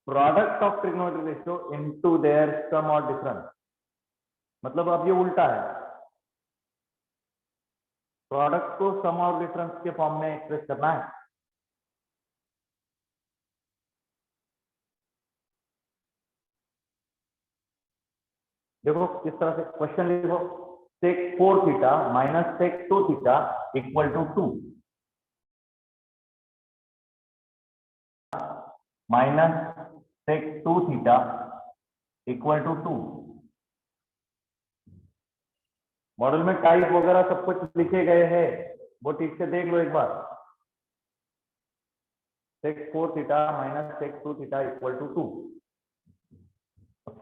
Speaker 1: product of trigonometry ratio into their sum or difference। मतलब अब ये उल्टा है, प्रोडक्ट को सम और डिफरेंस के फॉर्म में एक्सप्रेस करना है। देखो किस तरह से क्वेश्चन लिखो, sec 4 theta minus sec 2 theta equal to 2, minus sec 2 theta equal to 2। Model में टाइप वगैरह सब कुछ लिखे गए हैं, वो ठीक से देख लो एक बार। sec 4 theta minus sec 2 theta equal to 2.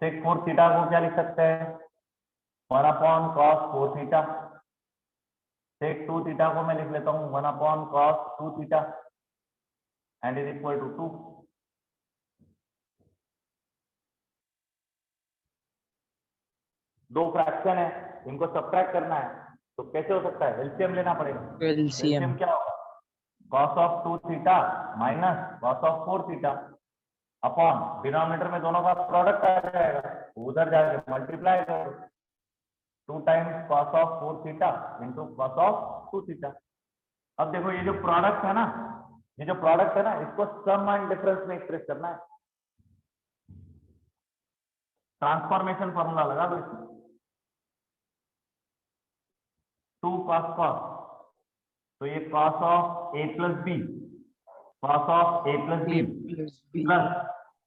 Speaker 1: sec 4 theta को क्या लिख सकते हैं 1 upon cos 4 theta. sec 2 theta को मैं लिख लेता हूँ 1 upon cos 2 theta and is equal to 2. दो फ्रैक्शन है, इनको सब्ट्रैक्ट करना है, तो कैसे हो सकता है? एलसीएम लेना पड़ेगा.
Speaker 6: LCM
Speaker 1: एलसीएम क्या होगा? cos of 2 theta minus cos of 4 theta upon denominator में दोनों का प्रोडक्ट आ जाएगा, उधर जाके मल्टीप्लाई करो 2 times cos of 4 theta into cos of 2 theta. अब देखो ये जो प्रोडक्ट है ना, ये जो प्रोडक्ट है ना, इसको सम एंड डिफरेंस में एक्सप्रेस करना है. ट्रांसफॉर्मेशन फॉर्मूला लगा दो इसमें. 2 cos cos, तो ये cos of a plus b, cos of a plus b
Speaker 6: A plus B
Speaker 1: plus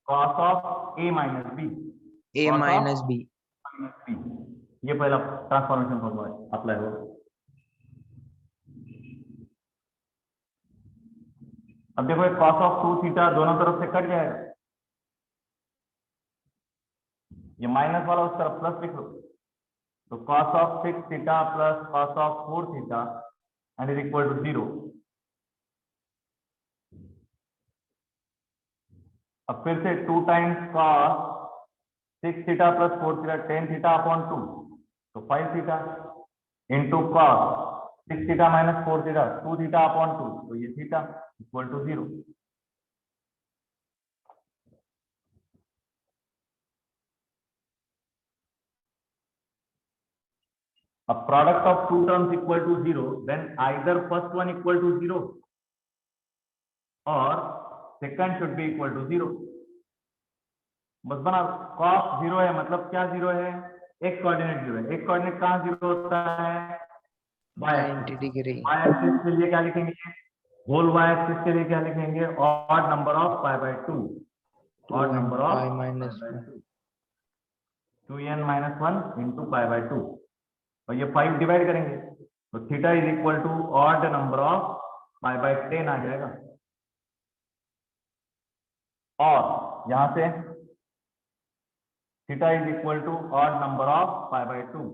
Speaker 1: cos of a minus b,
Speaker 6: A
Speaker 1: cos
Speaker 6: minus
Speaker 1: of
Speaker 6: B
Speaker 1: minus b. ये पहला transformation formula है, apply हो. अब देखो ये cos of 2 theta दोनों तरफ से कट जाएगा, ये माइनस वाला उस तरफ प्लस लिख लो, तो cos of 6 theta plus cos of 4 theta and is equal to 0. अब फिर से 2 times cos 6 theta plus 4 theta 10 theta upon 2, तो 5 theta into cos 6 theta minus 4 theta 2 theta upon 2, तो ये theta equal to 0. A product of two terms equal to 0, then either first one equal to 0 or second should be equal to 0. बस बना, cos 0 है मतलब क्या 0 है? एक coordinate 0 है. एक कोऑर्डिनेट कहाँ 0 होता है? y
Speaker 6: 90 degree
Speaker 1: y एक्सिस के लिए क्या लिखेंगे? होल y एक्सिस के लिए क्या लिखेंगे? Odd number of pi by 2, odd number of
Speaker 6: pi minus 1
Speaker 1: 2n minus 1 into pi by 2, और ये 5 डिवाइड करेंगे तो theta is equal to odd number of pi by 10 आ जाएगा. और यहां से theta is equal to odd number of pi by 2.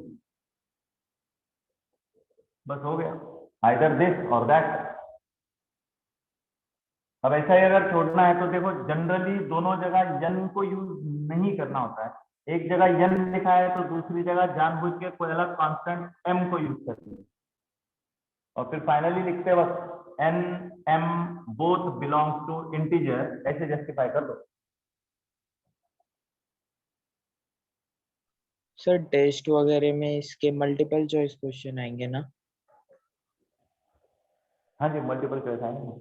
Speaker 1: बस हो गया, आइदर दिस और दैट. अब ऐसा ही अगर छोड़ना है तो देखो जनरली दोनों जगह n को यूज नहीं करना होता है. एक जगह n लिखा है तो दूसरी जगह जानबूझ के कोई अलग कांस्टेंट m को यूज करते हैं, और फिर फाइनली लिखते वक्त n m both belongs to integer, ऐसे जस्टिफाई कर दो.
Speaker 6: सर टेस्ट वगैरह में इसके मल्टीपल चॉइस क्वेश्चन आएंगे ना?
Speaker 1: हाँ जी, मल्टीपल चॉइस आएंगे.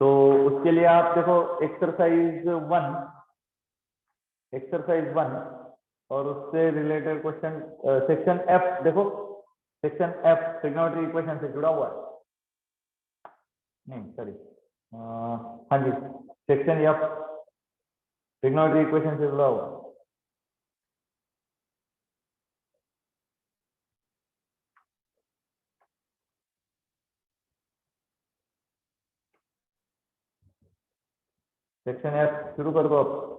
Speaker 1: तो उसके लिए आप देखो एक्सरसाइज 1 और उससे रिलेटेड क्वेश्चन सेक्शन F देखो. सेक्शन F ट्रिग्नोमेट्री इक्वेशन से जुड़ा हुआ है. नहीं सॉरी, हाँ जी, सेक्शन F ट्रिग्नोमेट्री इक्वेशन से जुड़ा हुआ है. सेक्शन F शुरू कर दो अब.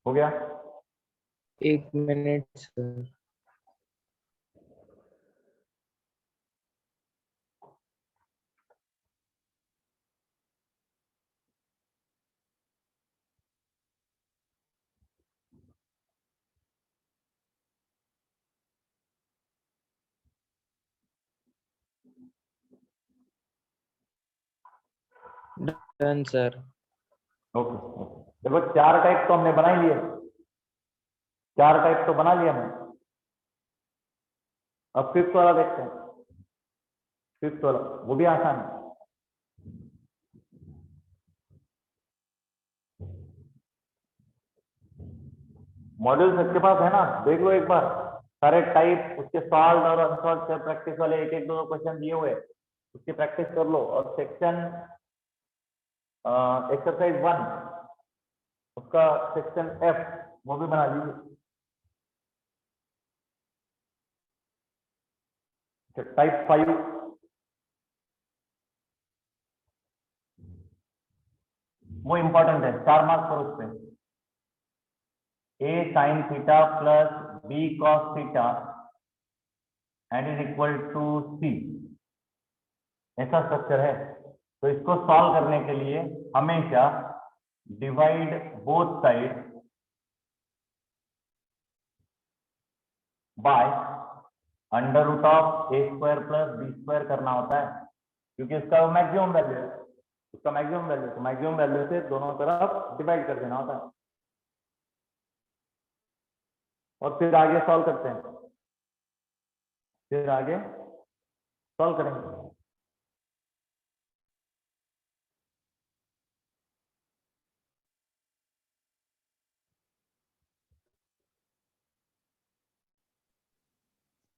Speaker 1: हो गया?
Speaker 6: 1 minute sir. Done sir.
Speaker 1: Okay. देखो 4 टाइप तो हमने बना ही लिए, 4 टाइप तो बना लिया हमने। अब 5th वाला देखते हैं। 5th वाला वो भी आसान है। मॉड्यूल सबके पास है ना, देख लो एक बार सारे टाइप, उसके सॉल्व और अनसॉल्व से प्रैक्टिस वाले एक एक दो क्वेश्चन दिए हुए, उसकी प्रैक्टिस कर लो। और सेक्शन एक्सरसाइज 1 उसका सेक्शन F वो भी बना लीजिए। टाइप 5 वो इंपॉर्टेंट है, 4 मार्क्स पर उस पे। A sin theta plus B cos theta and is equal to C, ऐसा स्ट्रक्चर है। तो इसको सॉल्व करने के लिए हमेशा divide both side by under root of A square plus B square करना होता है, क्योंकि इसका मैक्सिमम वैल्यू है, उसका मैक्सिमम वैल्यू, तो मैक्सिमम वैल्यू से दोनों तरफ डिवाइड कर देना होता है और फिर आगे सॉल्व करते हैं, फिर आगे सॉल्व करेंगे।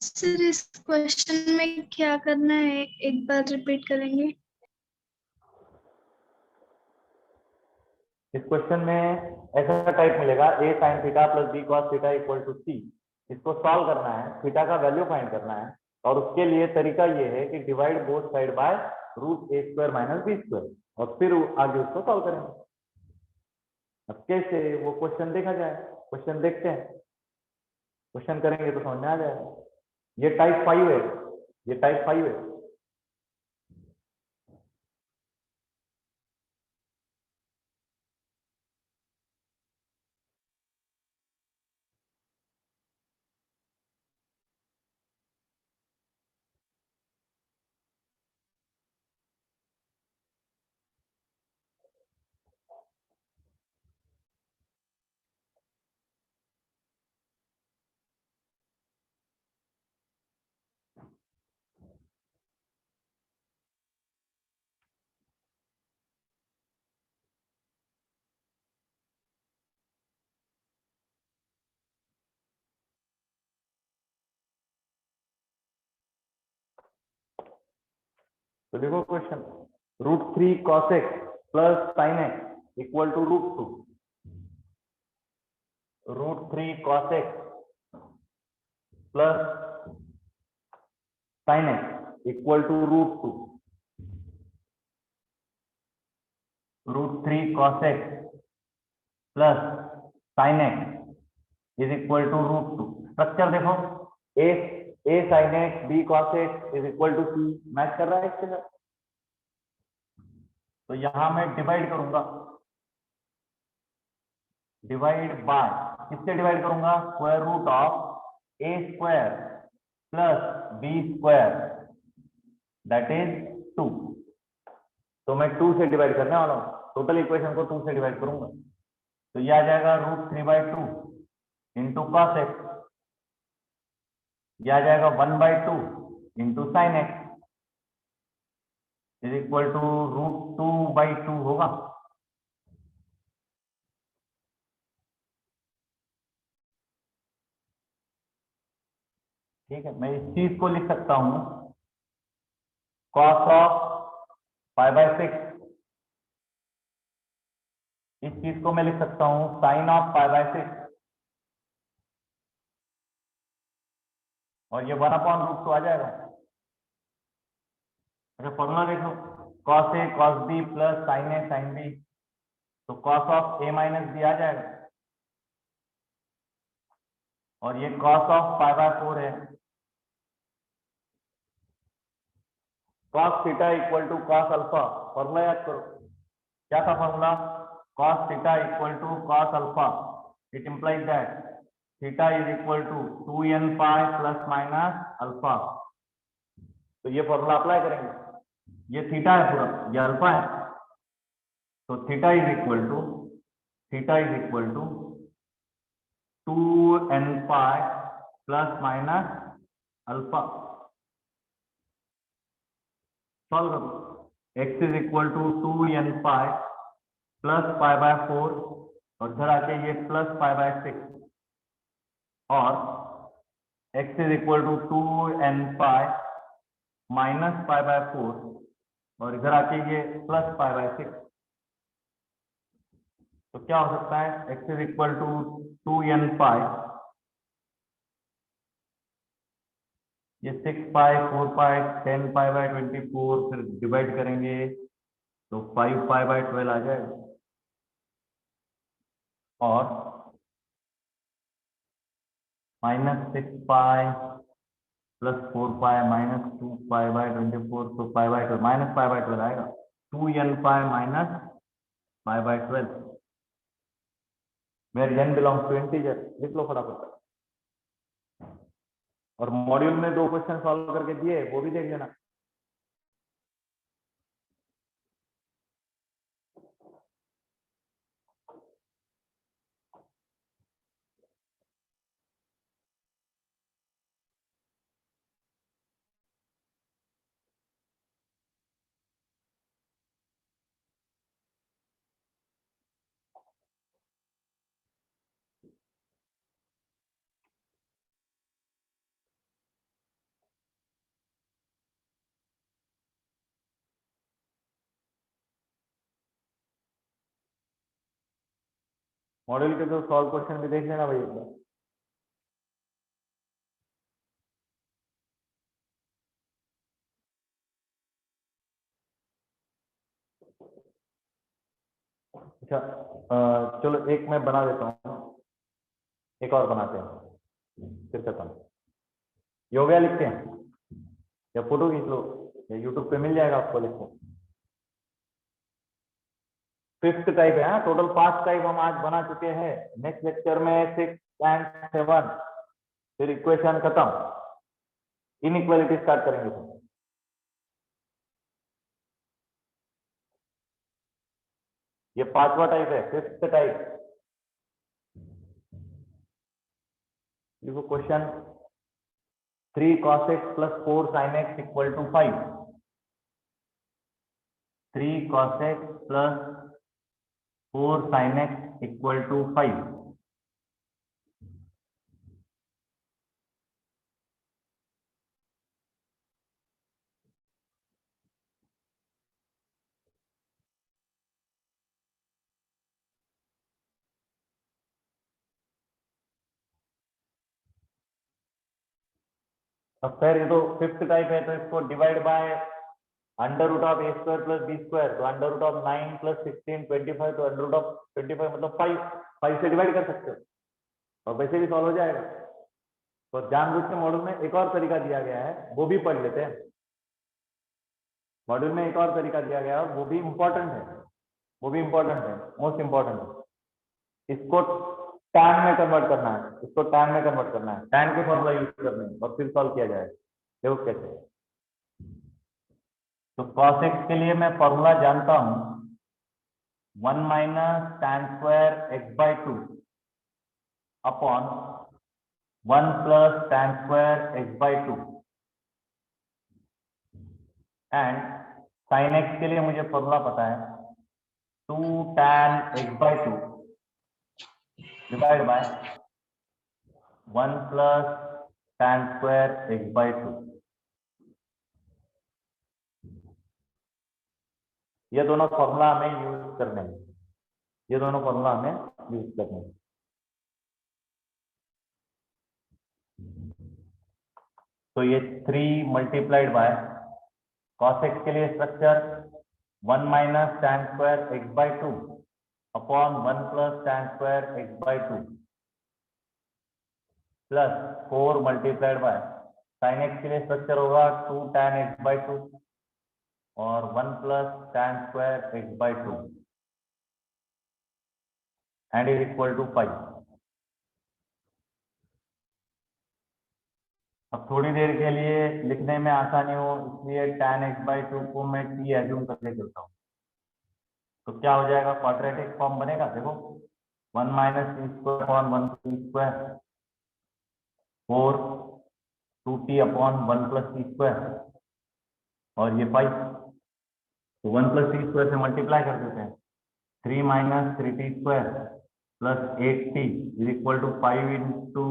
Speaker 7: सर इस क्वेश्चन में क्या करना है, एक बार रिपीट करेंगे?
Speaker 1: इस क्वेश्चन में ऐसा टाइप मिलेगा, a sine theta plus b cos theta equal to c. इसको सॉल्व करना है, थीटा का वैल्यू फाइंड करना है, और उसके लिए तरीका ये है कि divide both side by root A square minus B square, और फिर आगे उसको सॉल्व करेंगे। अब कैसे वो क्वेश्चन देखा जाए, क्वेश्चन देखते हैं, क्वेश्चन करेंगे तो समझ में आ जाएगा। ये टाइप 5 है, ये टाइप 5 है। तो देखो question, √3 cos x plus sin x equal to √2, √3 cos x plus sin x equal to √2, √3 cos x plus sin x is equal to √2। Structure देखो, a sin x b cos x is equal to c, match कर रहा है इसके साथ। तो यहां मैं divide करूंगा, डिवाइड बाय, किससे डिवाइड करूंगा, square root of A square plus B square that is 2। तो मैं 2 से डिवाइड करने वाला हूं, टोटल इक्वेशन को 2 से डिवाइड करूंगा, तो ये आ जाएगा √3/2 इंटू कॉस एक्स, ये आ जाएगा 1/2 into sine x is equal to √2/2 होगा। ठीक है, मैं इस चीज को लिख सकता हूं cos ऑफ π/6, इस चीज को मैं लिख सकता हूं sin ऑफ π/6, और ये 1/√2 आ जाएगा। अच्छा फॉर्मूला देखो, cos a cos b plus sin a sin b, तो cos of a minus b आ जाएगा, और ये cos ऑफ π/4 है। cos theta equal to cos alpha, formula याद करो, क्या था formula, cos theta equal to cos alpha, it implies that theta is equal to 2n pi plus minus alpha. तो ये फॉर्मूला अप्लाई करेंगे, ये थीटा है पूरा, ये अल्फा है, तो theta is equal to theta is equal to 2n pi plus minus alpha. Solve करो। x is equal to 2n pi plus pi by 4 और इधर आके ये प्लस पाई बाय 6 और x is equal to 2n pi minus pi by 4 और इधर आके ये प्लस पाई बाय 6। तो क्या हो सकता है, x is equal to 2n pi, ये 6 पाई 4 पाई 10 पाई बाय 24, फिर डिवाइड करेंगे तो 5 पाई बाय 12 आ जाएगा और minus 6 pi plus 4 pi minus 2 pi by 24, तो pi by 12 minus pi by 12 आएगा। 2n pi minus pi by 12 where n belongs to integer. लिख लो फटाफट। और मॉड्यूल में 2 क्वेश्चन सॉल्व करके दिए, वो भी देख लेना। मॉड्यूल के 2 सॉल्व क्वेश्चन भी देख लेना भाई एक बार। अच्छा चलो एक मैं बना देता हूँ, एक और बनाते हैं फिर खत्म। ये हो गया, लिखते हैं या फोटो खींच लो, या यूट्यूब पे मिल जाएगा आपको। लिखो 5th टाइप है। टोटल 5 टाइप हम आज बना चुके हैं। नेक्स्ट लेक्चर में 6 एंड 7 फिर इक्वेशन खत्म, इनइक्वालिटी स्टार्ट करेंगे। ये 5वां टाइप है, 5th टाइप। देखो question 3 cos x plus 4 sin x equal to 5। 3 cos x plus 4 sin x equal to 5। अब खैर ये तो 5th टाइप है, तो इसको divide by under root of A square plus B square, तो अंडर रूट ऑफ 9 प्लस 16 25, तो अंडर रूट ऑफ 25 मतलब 5 से डिवाइड कर सकते हो और वैसे भी सॉल्व हो जाएगा। तो जानबूझ के मॉड्यूल में एक और तरीका दिया गया है, वो भी पढ़ लेते हैं। मॉड्यूल में एक और तरीका दिया गया है, वो भी इम्पोर्टेंट है, वो भी इम्पोर्टेंट है, मोस्ट इम्पोर्टेंट है। इसको टैन में कन्वर्ट करना है, इसको टैन में कन्वर्ट करना है, टैन के फॉर्मूला यूज करने हैं और फिर सॉल्व किया जाए। देखो कैसे। तो cos x के लिए मैं फॉर्मूला जानता हूं, 1 minus tan square x by 2 upon 1 plus tan square x by 2 and sin x के लिए मुझे फॉर्मूला पता है 2 tan x by 2 divide by 1 plus tan square x by 2। ये दोनों फॉर्मूला हमें यूज करने हैं, ये दोनों फॉर्मूला हमें यूज करने हैं। तो ये 3 मल्टीप्लाइड बाय cos x के लिए structure 1 minus tan square x by 2 upon 1 plus tan square x by 2 plus 4 multiplied by sin x के लिए स्ट्रक्चर होगा 2 tan x बाय 2 और 1 plus tan square x by 2 and is equal to 5। अब थोड़ी देर के लिए लिखने में आसानी हो इसलिए tan x बाय 2 को मैं t एज्यूम करके चलता हूँ। तो क्या हो जाएगा, क्वाड्रेटिक फॉर्म बनेगा। देखो 1 minus t square upon 1 t square, 4 2t upon 1 plus t square, और ये 5। तो 1 प्लस टी स्क्वायर से मल्टीप्लाई कर देते हैं। 3 minus 3t square plus 8t is equal to 5 into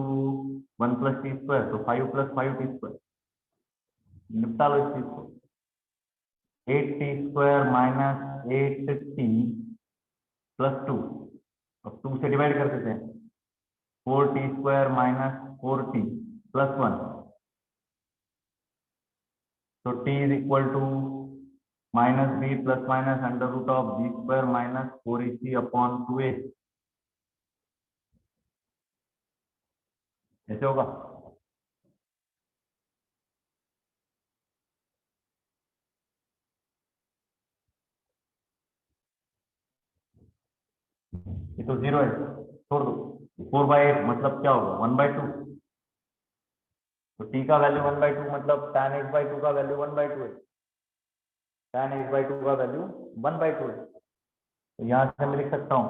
Speaker 1: 1 plus t square, तो 5 प्लस 5t स्क्वायर। निपटा लो इस चीज को। 8t square minus 8t plus 2, अब 2 से डिवाइड कर देते हैं। 4t square minus 4t plus 1, तो t is equal to minus b plus minus under root of b square minus 4ac upon 2a, ऐसे होगा। ये तो 0 है, छोड़ दो। 4/8 मतलब क्या होगा? 1/2। तो t का वैल्यू 1/2 मतलब tan x/2 का वैल्यू 1/2 है। tan x/2 का वैल्यू 1/2 है। तो यहां से मैं लिख सकता हूं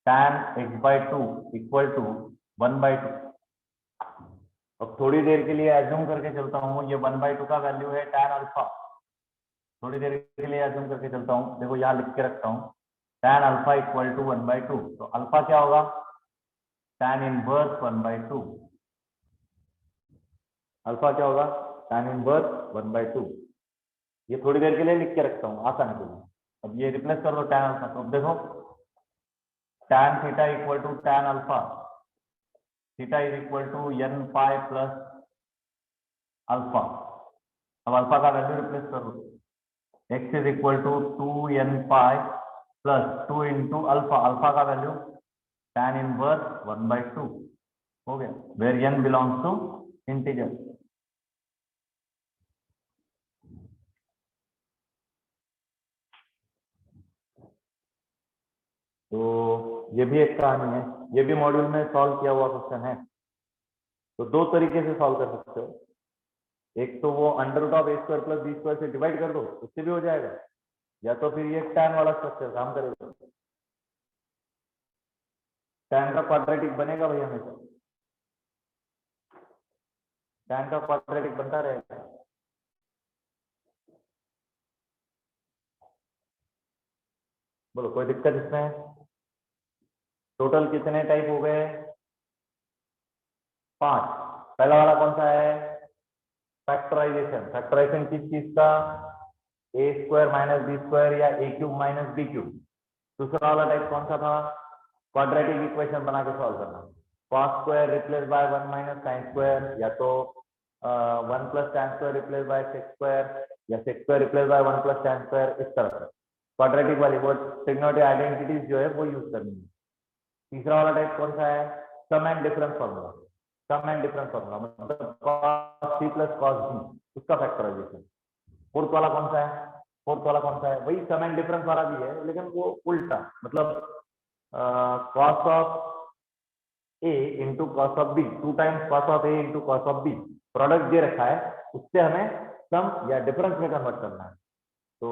Speaker 1: tan x/2 इक्वल टू 1/2। अब थोड़ी देर के लिए एज्यूम करके चलता हूँ, ये 1/2 का वैल्यू है tan अल्फा। थोड़ी देर के लिए एज्यूम करके चलता हूँ, देखो यहाँ लिख के रखता हूँ tan अल्फा इक्वल टू 1/2। तो अल्फा क्या होगा? tan inverse 1/2। अल्फा क्या होगा? tan inverse 1/2। ये थोड़ी देर के लिए लिख के रखता हूँ आसानी के लिए। अब ये रिप्लेस कर दो tan अल्फा, तो अब देखो tan theta equal to tan alpha, theta is equal to n pi plus alpha. अब अल्फा का वैल्यू रिप्लेस कर दो। x is equal to 2n pi plus 2 into alpha, alpha का वैल्यू tan इनवर्स 1/2 हो गया, where n belongs to integer. तो ये भी एक कहानी है, ये भी मॉड्यूल में सॉल्व किया हुआ क्वेश्चन है। तो दो तरीके से सॉल्व कर सकते हो। एक तो वो under root of a square plus b square से डिवाइड कर दो, उससे भी हो जाएगा, या तो फिर ये tan वाला स्ट्रक्चर काम करेगा। tan का क्वाड्रेटिक बनेगा भाई हमेशा, tan का क्वाड्रेटिक बनता रहेगा। बोलो कोई दिक्कत इसमें? टोटल कितने टाइप हो गए? 5। पहला वाला कौन सा है? फैक्टराइजेशन। फैक्टराइजेशन किस चीज का? a square minus B square या a cube minus b cube. दूसरा वाला टाइप कौन सा था? क्वाड्रेटिक इक्वेशन बना के सॉल्व करना। cos square replace by 1 minus sine square, या तो 1 plus tan square replace by sec square, या sec square replace by 1 plus tan square, इस तरह से क्वाड्रेटिक वाली वो ट्रिग्नोमेट्रिक आइडेंटिटीज जो है वो यूज करनी है। तीसरा वाला टाइप कौन सा है? Sum and difference formula. Sum and difference formula मतलब cos c plus cos b, उसका फैक्टराइजेशन। फोर्थ वाला कौन सा है? फोर्थ वाला कौन सा है? वही सम एंड डिफरेंस वाला भी है, लेकिन वो उल्टा, मतलब cos of a into cos of b, 2 times cos of a into cos of b. Product दे रखा है, उससे हमें सम या डिफरेंस में कन्वर्ट करना है। तो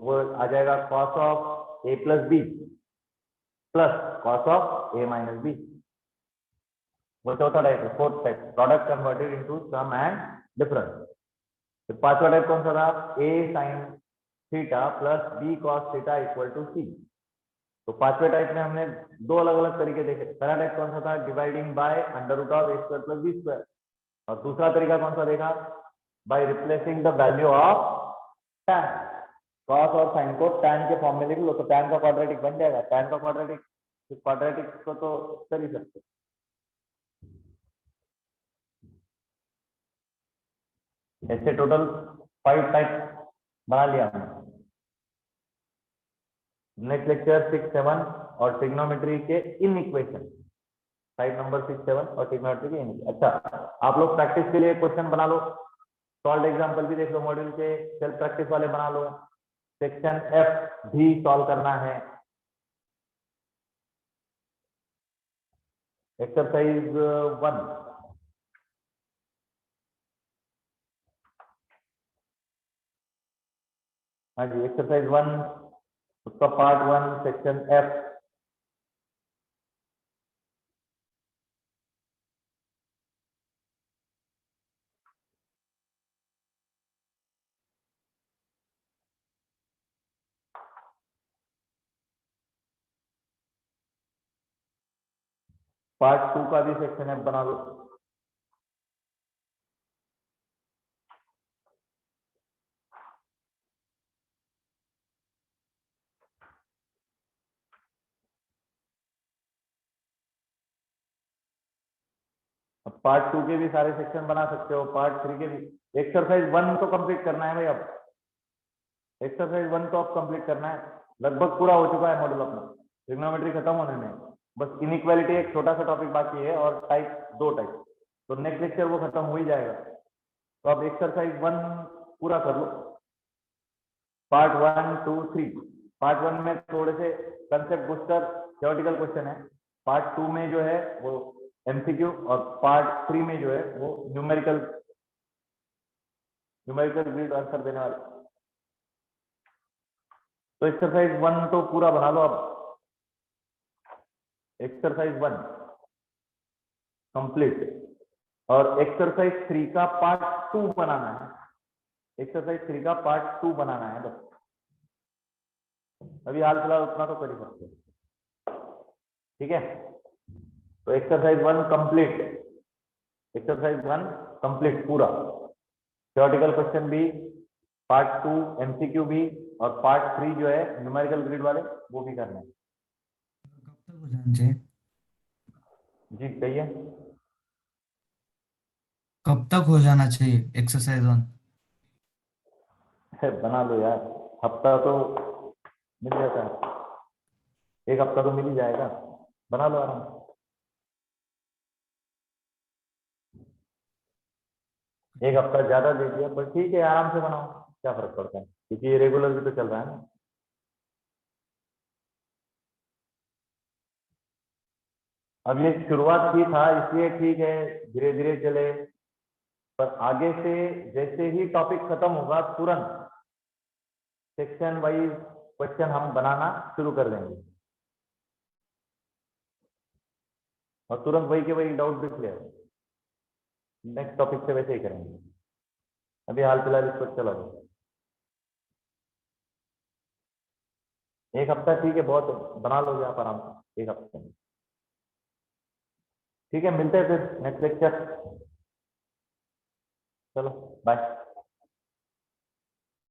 Speaker 1: वो आ जाएगा cos of a plus b plus cos of a minus b. वो चौथा टाइप है, fourth type, product converted into sum and difference. तो पांचवा टाइप कौन सा था? a sin theta plus b cos theta equal to c। तो पांचवे टाइप में हमने दो अलग अलग तरीके देखे। पहला टाइप कौन सा था? Dividing by under root of a square plus b square. और दूसरा तरीका कौन सा देखा? By replacing the value of tan। cos और sin को tan के फॉर्म में लिख लो, तो tan का क्वाड्रेटिक बन जाएगा। tan का क्वाड्रेटिक को तो कर ही सकते। ऐसे टोटल 5 टाइप बना लिया हमने। नेक्स्ट लेक्चर 6, 7 और ट्रिग्नोमेट्री के इन इक्वेशन, टाइप नंबर 6, 7 और ट्रिग्नोमेट्री के इन। अच्छा, आप लोग प्रैक्टिस के लिए क्वेश्चन बना लो, सॉल्व एग्जांपल भी देख लो मॉड्यूल के, सेल्फ प्रैक्टिस वाले बना लो। सेक्शन एफ भी सॉल्व करना है। एक्सरसाइज 1, हाँ जी, एक्सरसाइज 1 उसका पार्ट 1 सेक्शन एफ। पार्ट 2 का भी सेक्शन है, बना लो। अब पार्ट 2 के भी सारे सेक्शन बना सकते हो, पार्ट 3 के भी। एक्सरसाइज 1 तो कंप्लीट करना है भाई। अब एक्सरसाइज 1 तो अब कंप्लीट करना है, लगभग पूरा हो चुका है मॉड्यूल अपना, ट्रिग्नोमेट्री खत्म होने में। बस इनइक्वालिटी एक छोटा सा टॉपिक बाकी है, और टाइप 2 टाइप, तो नेक्स्ट लेक्चर वो खत्म हो ही जाएगा। तो अब एक्सरसाइज 1 पूरा कर लो, पार्ट 1 2 3। पार्ट 1 में थोड़े से कंसेप्ट बूस्टर थ्योरेटिकल क्वेश्चन है, पार्ट 2 में जो है वो एमसीक्यू, और पार्ट 3 में जो है वो न्यूमेरिकल ग्रिड आंसर देने वाले। तो एक्सरसाइज 1 तो पूरा बना लो। अब एक्सरसाइज 1 कंप्लीट, और एक्सरसाइज 3 का पार्ट 2 बनाना है। एक्सरसाइज 3 का पार्ट 2 बनाना है बस। अभी हाल फिलहाल उतना तो कर ही सकते हो, ठीक है। तो एक्सरसाइज 1 कंप्लीट, एक्सरसाइज 1 कंप्लीट पूरा, थ्योरेटिकल क्वेश्चन भी, पार्ट 2 एमसीक्यू भी, और पार्ट 3 जो है न्यूमेरिकल ग्रिड वाले वो भी करना है।
Speaker 2: कब तक हो जाना चाहिए?
Speaker 1: जी कहिए।
Speaker 2: कब तक हो जाना चाहिए एक्सरसाइज 1?
Speaker 1: बना लो यार, हफ्ता तो मिल जाता है, एक हफ्ता तो मिल ही जाएगा, बना लो आराम से। एक हफ्ता ज्यादा दे दिया पर ठीक है, आराम से बनाओ, क्या फर्क पड़ता है, क्योंकि ये रेगुलर भी तो चल रहा है ना। अब ये शुरुआत ही था इसलिए ठीक है, धीरे धीरे चले, पर आगे से जैसे ही टॉपिक खत्म होगा तुरंत सेक्शन वाइज क्वेश्चन हम बनाना शुरू कर देंगे, और तुरंत वही के वही डाउट भी क्लियर। नेक्स्ट टॉपिक से वैसे ही करेंगे, अभी हाल फिलहाल इस पर चला जाए। एक हफ्ता ठीक है, बहुत बना लोगे आप आराम से एक हफ्ते में। ठीक है, मिलते हैं फिर नेक्स्ट लेक्चर, चलो बाय।